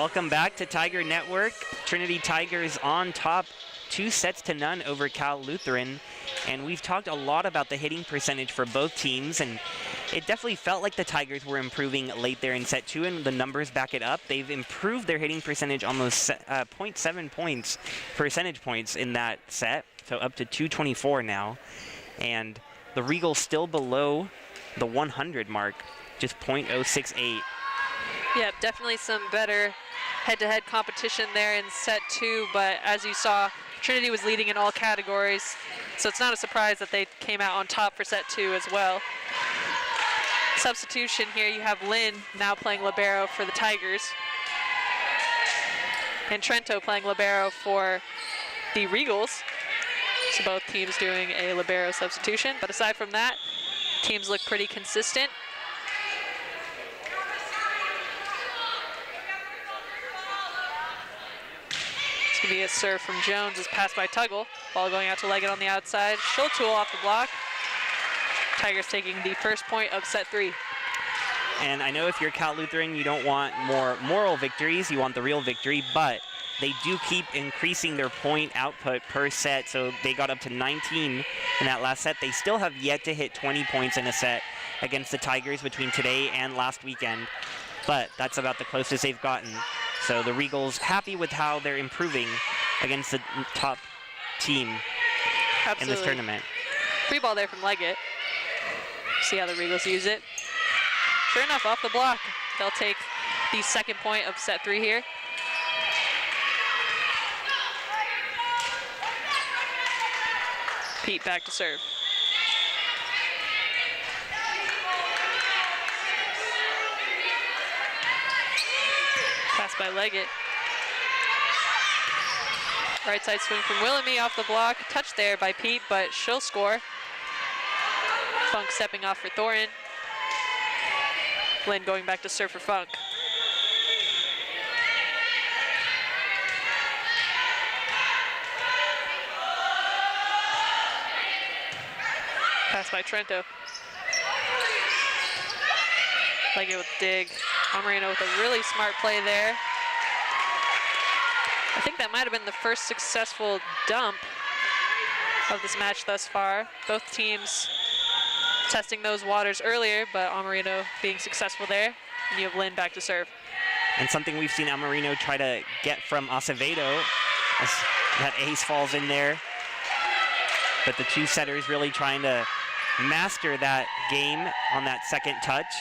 Welcome back to Tiger Network. Trinity Tigers on top 2-0 over Cal Lutheran. And we've talked a lot about the hitting percentage for both teams, and it definitely felt like the Tigers were improving late there in set 2, and the numbers back it up. They've improved their hitting percentage almost 0.7 percentage points in that set, so up to 224 now. And the Regals still below the 100 mark, just .068. Yeah, definitely some better head-to-head competition there in set 2, but as you saw, Trinity was leading in all categories, so it's not a surprise that they came out on top for set 2 as well. Substitution here, you have Lynn now playing libero for the Tigers, and Trento playing libero for the Regals. So both teams doing a libero substitution, but aside from that, teams look pretty consistent. It's gonna be a serve from Jones, is passed by Tuggle. Ball going out to Leggett on the outside. Schultool off the block. Tigers taking the first point of set 3. And I know if you're Cal Lutheran, you don't want more moral victories, you want the real victory, but they do keep increasing their point output per set, so they got up to 19 in that last set. They still have yet to hit 20 points in a set against the Tigers between today and last weekend, but that's about the closest they've gotten. So the Regals happy with how they're improving against the top team in this tournament. Free ball there from Leggett. See how the Regals use it. Sure enough, off the block. They'll take the second point of set 3 here. Pete back to serve. Pass by Leggett. Right side swing from Willoughby off the block. Touch there by Pete, but she'll score. Funk stepping off for Thorin. Lynn going back to serve for Funk. Pass by Trento. Leggett with dig. Amarino with a really smart play there. I think that might have been the first successful dump of this match thus far. Both teams testing those waters earlier, but Amarino being successful there. And you have Lynn back to serve. And something we've seen Amarino try to get from Acevedo, as that ace falls in there. But the two setters really trying to master that game on that second touch.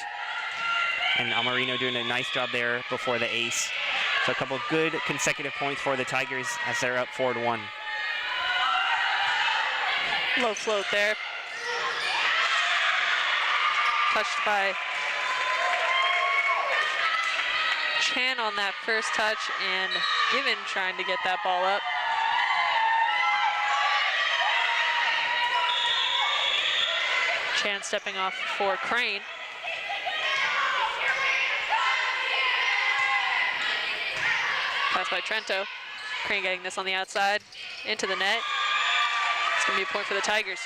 And Amarino doing a nice job there before the ace. So a couple of good consecutive points for the Tigers as they're up 4-1. Low float there. Touched by Chan on that first touch, and Given trying to get that ball up. Chan stepping off for Crane. Pass by Trento. Crane getting this on the outside, into the net. It's gonna be a point for the Tigers.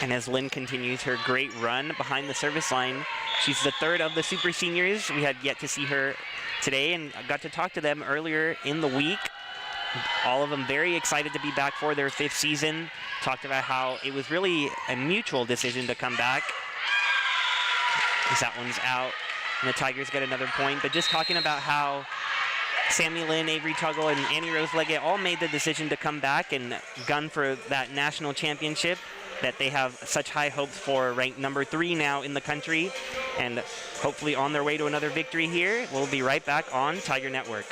And as Lynn continues her great run behind the service line, she's the third of the super seniors. We had yet to see her today and got to talk to them earlier in the week. All of them very excited to be back for their 5th season. Talked about how it was really a mutual decision to come back. Because that one's out, and the Tigers get another point. But just talking about how Sammy Lynn, Avery Tuggle, and Annie Rose Leggett all made the decision to come back and gun for that national championship that they have such high hopes for, ranked number 3 now in the country, and hopefully on their way to another victory here. We'll be right back on Tiger Network.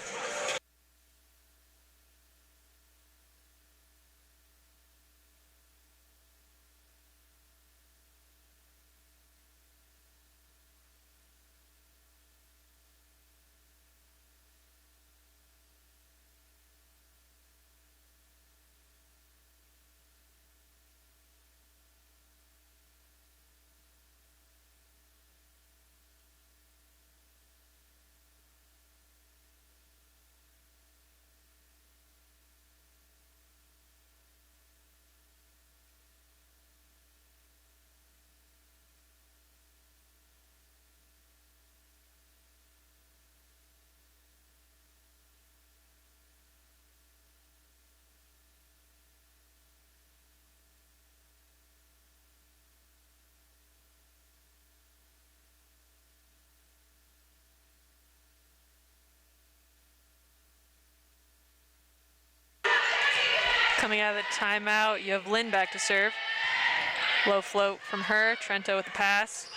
Coming out of the timeout, you have Lynn back to serve. Low float from her. Trento with the pass.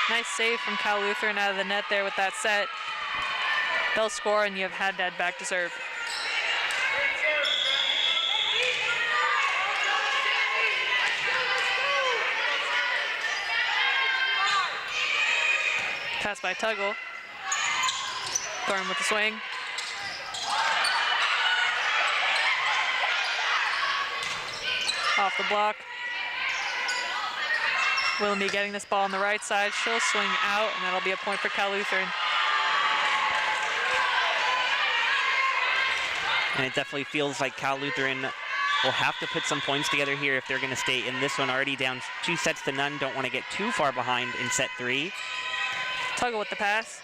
Nice save from Cal Lutheran out of the net there with that set. They'll score, and you have Haddad back to serve. Pass by Tuggle. Thorne with the swing. Off the block. Willoughby getting this ball on the right side. She'll swing out, and that'll be a point for Cal Lutheran. And it definitely feels like Cal Lutheran will have to put some points together here if they're going to stay in this one. Already down 2-0. Don't want to get too far behind in set 3. Tuggle with the pass.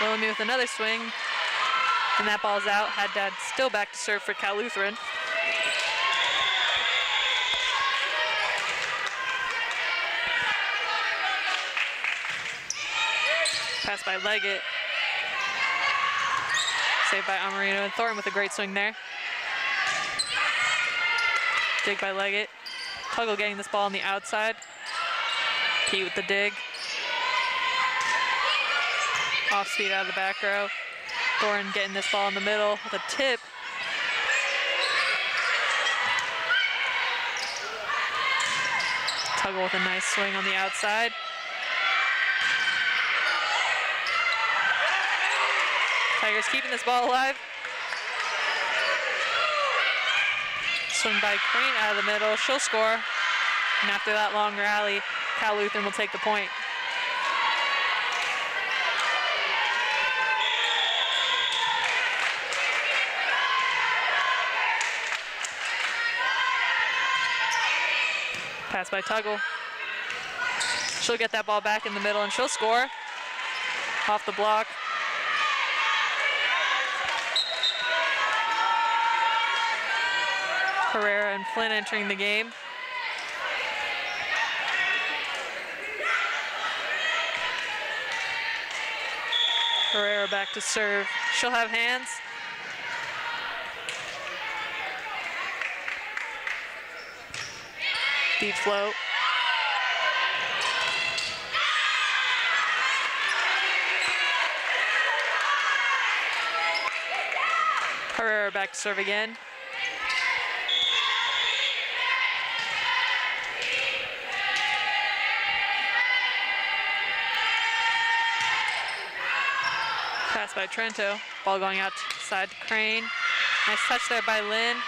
Willoughby with another swing. And that ball's out. Haddad still back to serve for Cal Lutheran. Pass by Leggett. Saved by Amarino, and Thorne with a great swing there. Dig by Leggett. Tuggle getting this ball on the outside. Pete with the dig. Off speed out of the back row. Thorne getting this ball in the middle with a tip. Tuggle with a nice swing on the outside. Tigers keeping this ball alive. Swing by Crane out of the middle. She'll score. And after that long rally, Cal Lutheran will take the point. Pass by Tuggle. She'll get that ball back in the middle and she'll score. Off the block. Herrera and Flynn entering the game. Herrera back to serve. She'll have hands. Deep float. Herrera back to serve again. Pass by Trento. Ball going outside to Crane. Nice touch there by Lynn.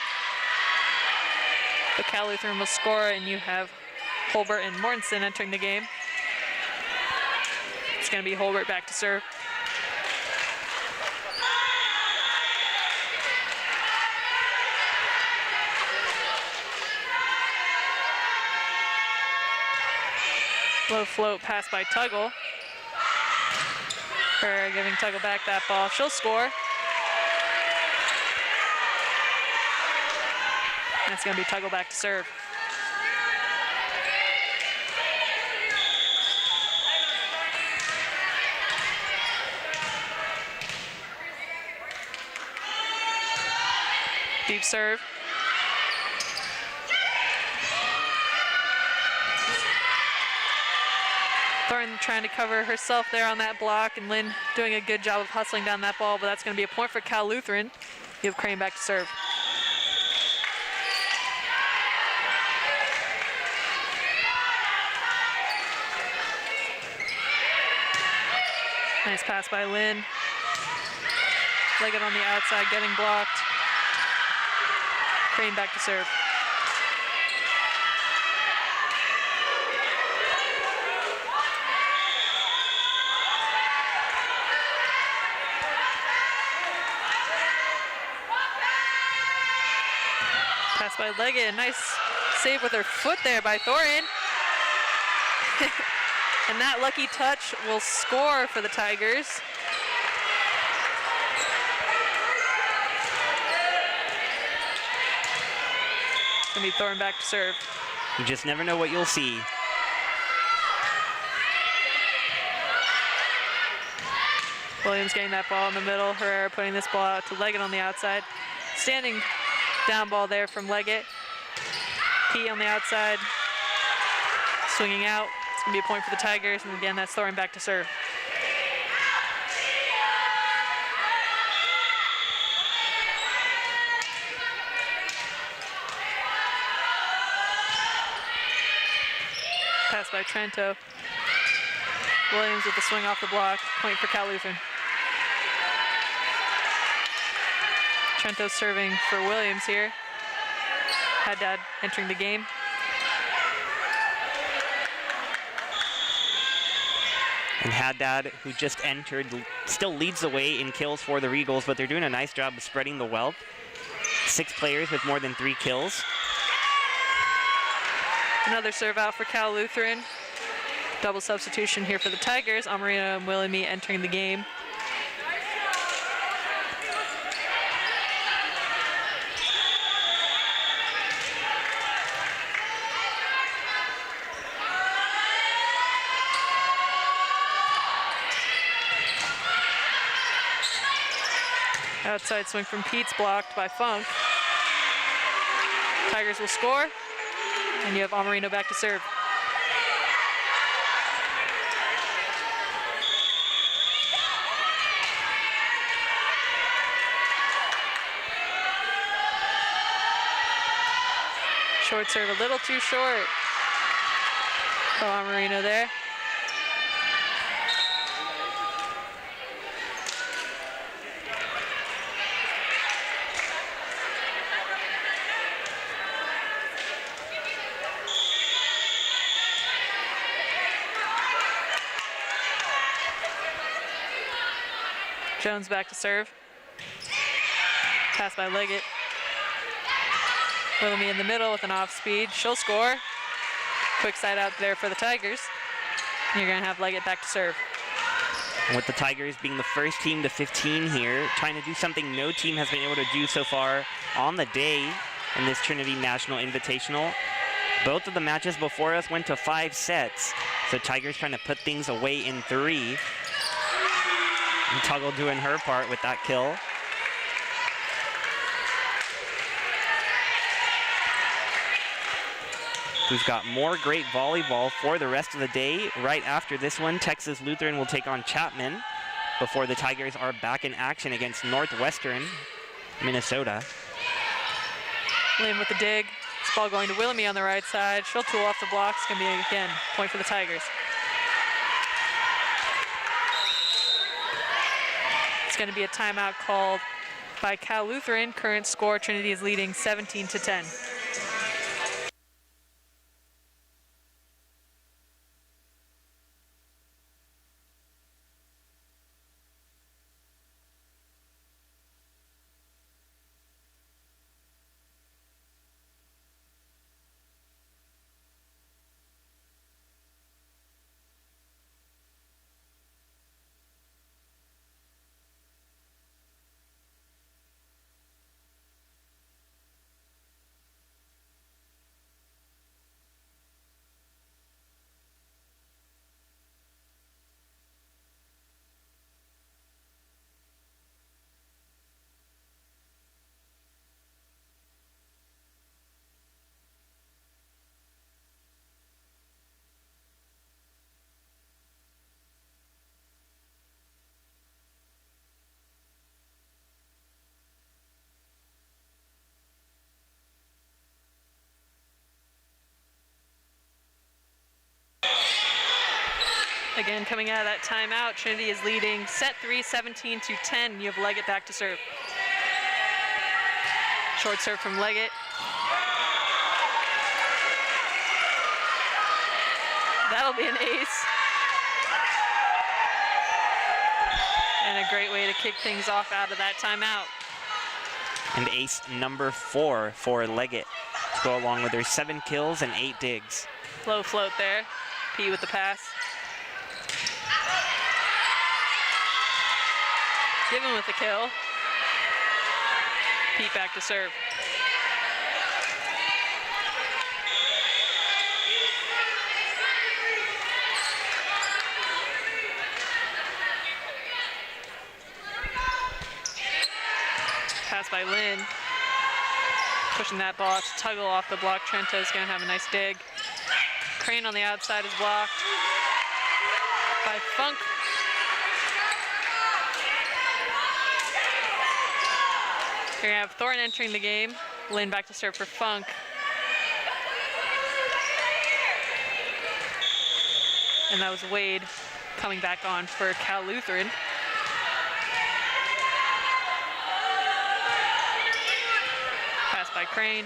But Cal Lutheran will score, and you have Holbert and Mortensen entering the game. It's going to be Holbert back to serve. Low float pass by Tuggle. Herrera giving Tuggle back that ball. She'll score. That's going to be Tuggle back to serve. Deep serve. Thorne trying to cover herself there on that block, and Lynn doing a good job of hustling down that ball, but that's going to be a point for Cal Lutheran. You have Crane back to serve. Nice pass by Lynn. Leggett on the outside, getting blocked. Crane back to serve. Pass by Leggett. Nice save with her foot there by Thorne. And that lucky touch will score for the Tigers. It's going to be Thorne back to serve. You just never know what you'll see. Williams getting that ball in the middle. Herrera putting this ball out to Leggett on the outside. Standing down ball there from Leggett. Key on the outside. Swinging out. It's going to be a point for the Tigers. And again, that's throwing back to serve. Pass by Trento. Williams with the swing off the block. Point for Cal Lutheran. Trento serving for Williams here. Haddad entering the game. And Haddad, who just entered, still leads the way in kills for the Regals, but they're doing a nice job of spreading the wealth. 6 players with more than 3 kills. Another serve out for Cal Lutheran. Double substitution here for the Tigers. Amarino and Willemy entering the game. Outside swing from Pete's blocked by Funk. Tigers will score, and you have Amarino back to serve. Short serve a little too short. Oh, Amarino there. Jones back to serve. Pass by Leggett. Willemy in the middle with an off speed. She'll score. Quick side out there for the Tigers. You're going to have Leggett back to serve. With the Tigers being the first team to 15 here, trying to do something no team has been able to do so far on the day in this Trinity National Invitational. Both of the matches before us went to 5 sets. So Tigers trying to put things away in 3. And Tuggle doing her part with that kill. We've got more great volleyball for the rest of the day. Right after this one, Texas Lutheran will take on Chapman before the Tigers are back in action against Northwestern, Minnesota. Lynn with the dig. This ball going to Willemy on the right side. She'll tool off the blocks. It's going to be, again, point for the Tigers. It's going to be a timeout called by Cal Lutheran. Current score, Trinity is leading 17-10. Again, coming out of that timeout, Trinity is leading set 3, 17-10. You have Leggett back to serve. Short serve from Leggett. That'll be an ace. And a great way to kick things off out of that timeout. And ace number 4 for Leggett to go along with her 7 kills and 8 digs. Low float there. P with the pass. Given with the kill. Pete back to serve. Pass by Lynn. Pushing that ball to Tuggle off the block. Trento's going to have a nice dig. Crane on the outside is blocked by Funk. Here you have Thorne entering the game. Lynn back to serve for Funk. And that was Wade coming back on for Cal Lutheran. Pass by Crane.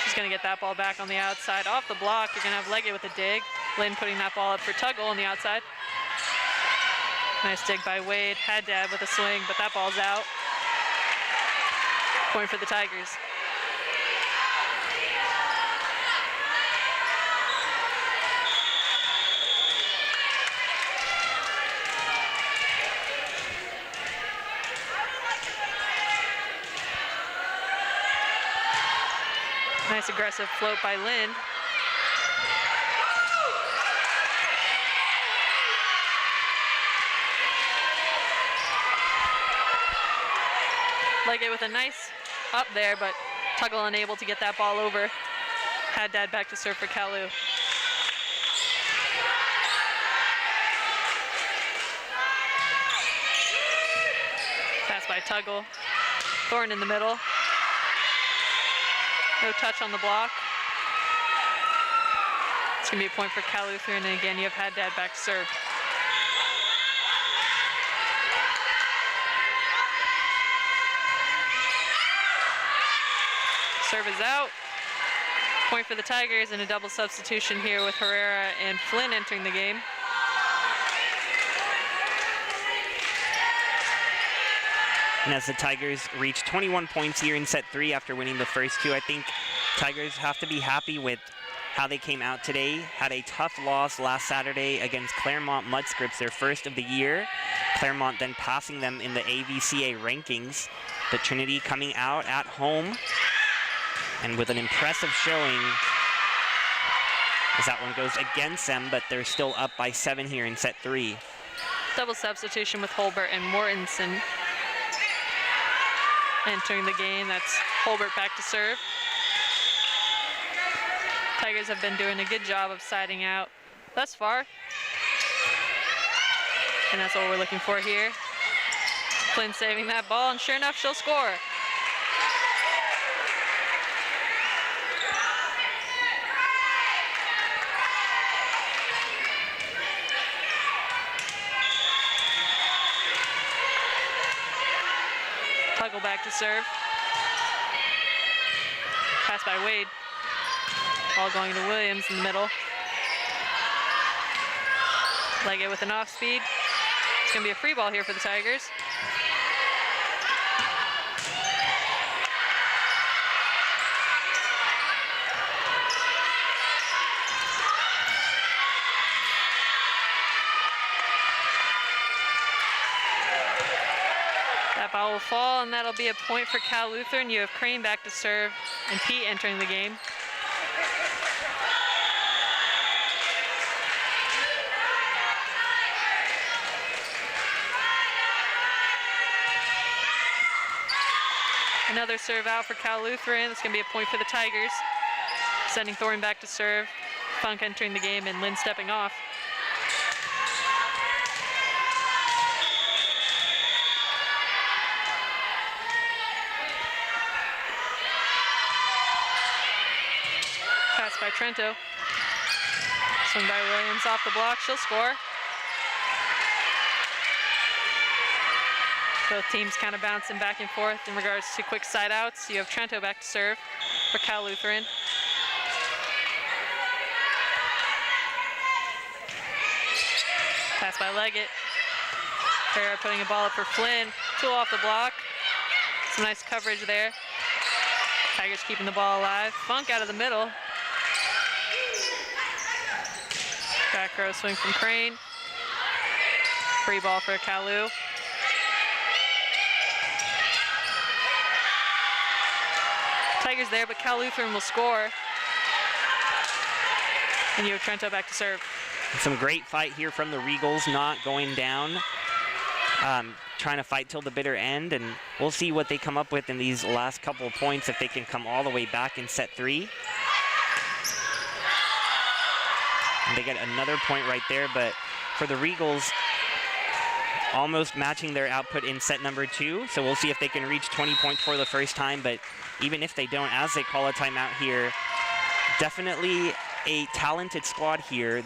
She's going to get that ball back on the outside. Off the block, you're going to have Leggett with a dig. Lynn putting that ball up for Tuggle on the outside. Nice dig by Wade. Haddad with a swing, but that ball's out. Point for the Tigers. Nice aggressive float by Lynn. Leggett with a nice up there, but Tuggle unable to get that ball over. Haddad back to serve for Kalu. Pass by Tuggle. Thorne in the middle. No touch on the block. It's going to be a point for Cal Lutheran, and again, you have Haddad back to serve. Serve is out. Point for the Tigers, and a double substitution here with Herrera and Flynn entering the game. And as the Tigers reach 21 points here in set 3 after winning the first 2, I think Tigers have to be happy with how they came out today. Had a tough loss last Saturday against Claremont Mudscripts, their first of the year. Claremont then passing them in the AVCA rankings. But Trinity coming out at home and with an impressive showing, as that one goes against them, but they're still up by 7 here in set 3. Double substitution with Holbert and Mortensen entering the game. That's Holbert back to serve. Tigers have been doing a good job of siding out thus far. And that's what we're looking for here. Flynn saving that ball, and sure enough, she'll score. Tuggle back to serve. Pass by Wade. Ball going to Williams in the middle. Leggett with an off speed. It's going to be a free ball here for the Tigers. That ball will fall, and that'll be a point for Cal Lutheran. You have Crane back to serve, and Pete entering the game. Another serve out for Cal Lutheran. It's going to be a point for the Tigers. Sending Thorne back to serve. Funk entering the game, and Lynn stepping off. Pass by Trento. Swing by Williams off the block. She'll score. Both teams kind of bouncing back and forth in regards to quick side outs. You have Trento back to serve for Cal Lutheran. Pass by Leggett. Herrera putting a ball up for Flynn. Tool off the block. Some nice coverage there. Tigers keeping the ball alive. Funk out of the middle. Back row swing from Crane. Free ball for Kalu. Tigers there, but Cal Lutheran will score. And you have Trento back to serve. Some great fight here from the Regals, not going down. trying to fight till the bitter end, and we'll see what they come up with in these last couple of points if they can come all the way back in set 3. And they get another point right there, but for the Regals, almost matching their output in set number 2. So we'll see if they can reach 20 points for the first time, but even if they don't, as they call a timeout here, definitely a talented squad here.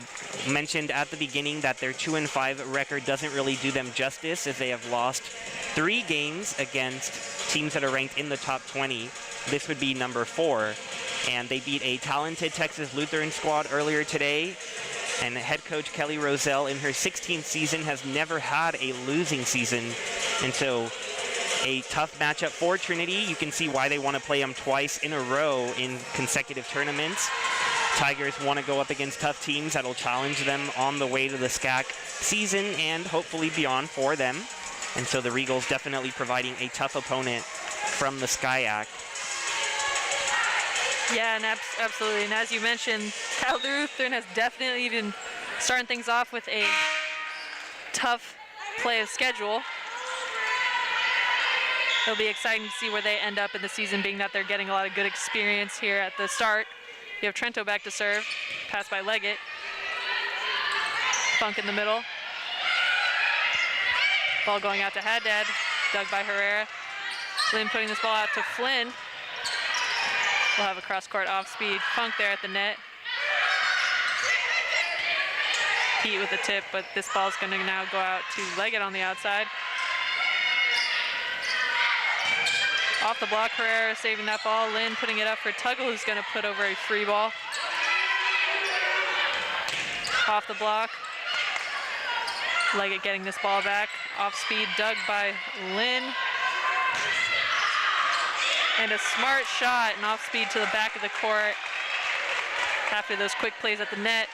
Mentioned at the beginning that their 2-5 record doesn't really do them justice, as they have lost 3 games against teams that are ranked in the top 20. This would be number 4. And they beat a talented Texas Lutheran squad earlier today. And head coach Kelly Roselle in her 16th season has never had a losing season. And so a tough matchup for Trinity. You can see why they want to play them twice in a row in consecutive tournaments. Tigers want to go up against tough teams that'll challenge them on the way to the SCAC season and hopefully beyond for them. And so the Regals definitely providing a tough opponent from the SCIAC. Yeah, and absolutely. And as you mentioned, Cal Lutheran has definitely been starting things off with a tough play of schedule. It'll be exciting to see where they end up in the season, being that they're getting a lot of good experience here at the start. You have Trento back to serve, pass by Leggett. Funk in the middle. Ball going out to Haddad, dug by Herrera. Lynn putting this ball out to Flynn. We'll have a cross-court off-speed. Funk there at the net. Pete with the tip, but this ball's going to now go out to Leggett on the outside. Off the block, Herrera saving that ball. Lynn putting it up for Tuggle, who's going to put over a free ball. Off the block. Leggett getting this ball back. Off-speed, dug by Lynn. And a smart shot and off-speed to the back of the court. After those quick plays at the net,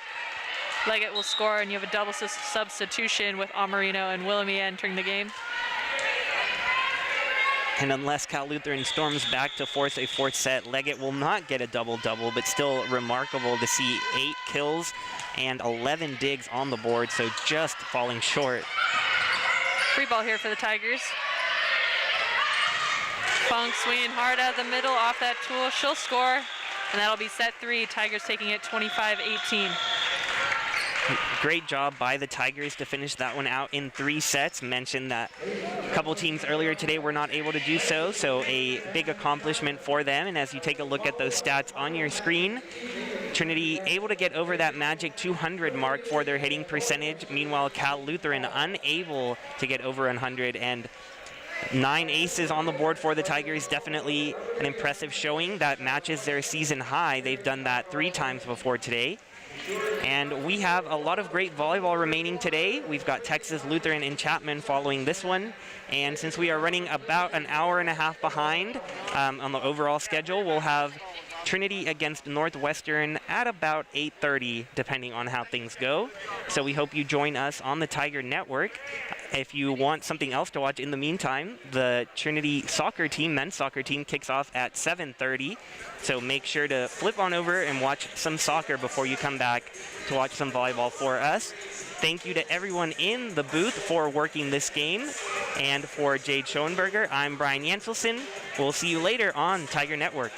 Leggett will score, and you have a double substitution with Amarino and Willemie entering the game. And unless Cal Lutheran storms back to force a 4th set, Leggett will not get a double-double, but still remarkable to see 8 kills and 11 digs on the board, so just falling short. Free ball here for the Tigers. Funk swinging hard out of the middle, off that tool. She'll score, and that'll be set 3. Tigers taking it 25-18. Great job by the Tigers to finish that one out in 3 sets. Mentioned that a couple teams earlier today were not able to do so, so a big accomplishment for them. And as you take a look at those stats on your screen, Trinity able to get over that magic 200 mark for their hitting percentage. Meanwhile, Cal Lutheran unable to get over 100, and 9 aces on the board for the Tigers. Definitely an impressive showing that matches their season high. They've done that 3 times before today. And we have a lot of great volleyball remaining today. We've got Texas Lutheran and Chapman following this one. And since we are running about an hour and a half behind on the overall schedule, we'll have Trinity against Northwestern at about 8:30, depending on how things go. So we hope you join us on the Tiger Network. If you want something else to watch in the meantime, the Trinity soccer team, men's soccer team, kicks off at 7:30. So make sure to flip on over and watch some soccer before you come back to watch some volleyball for us. Thank you to everyone in the booth for working this game. And for Jade Schoenberger, I'm Brian Janselson. We'll see you later on Tiger Network.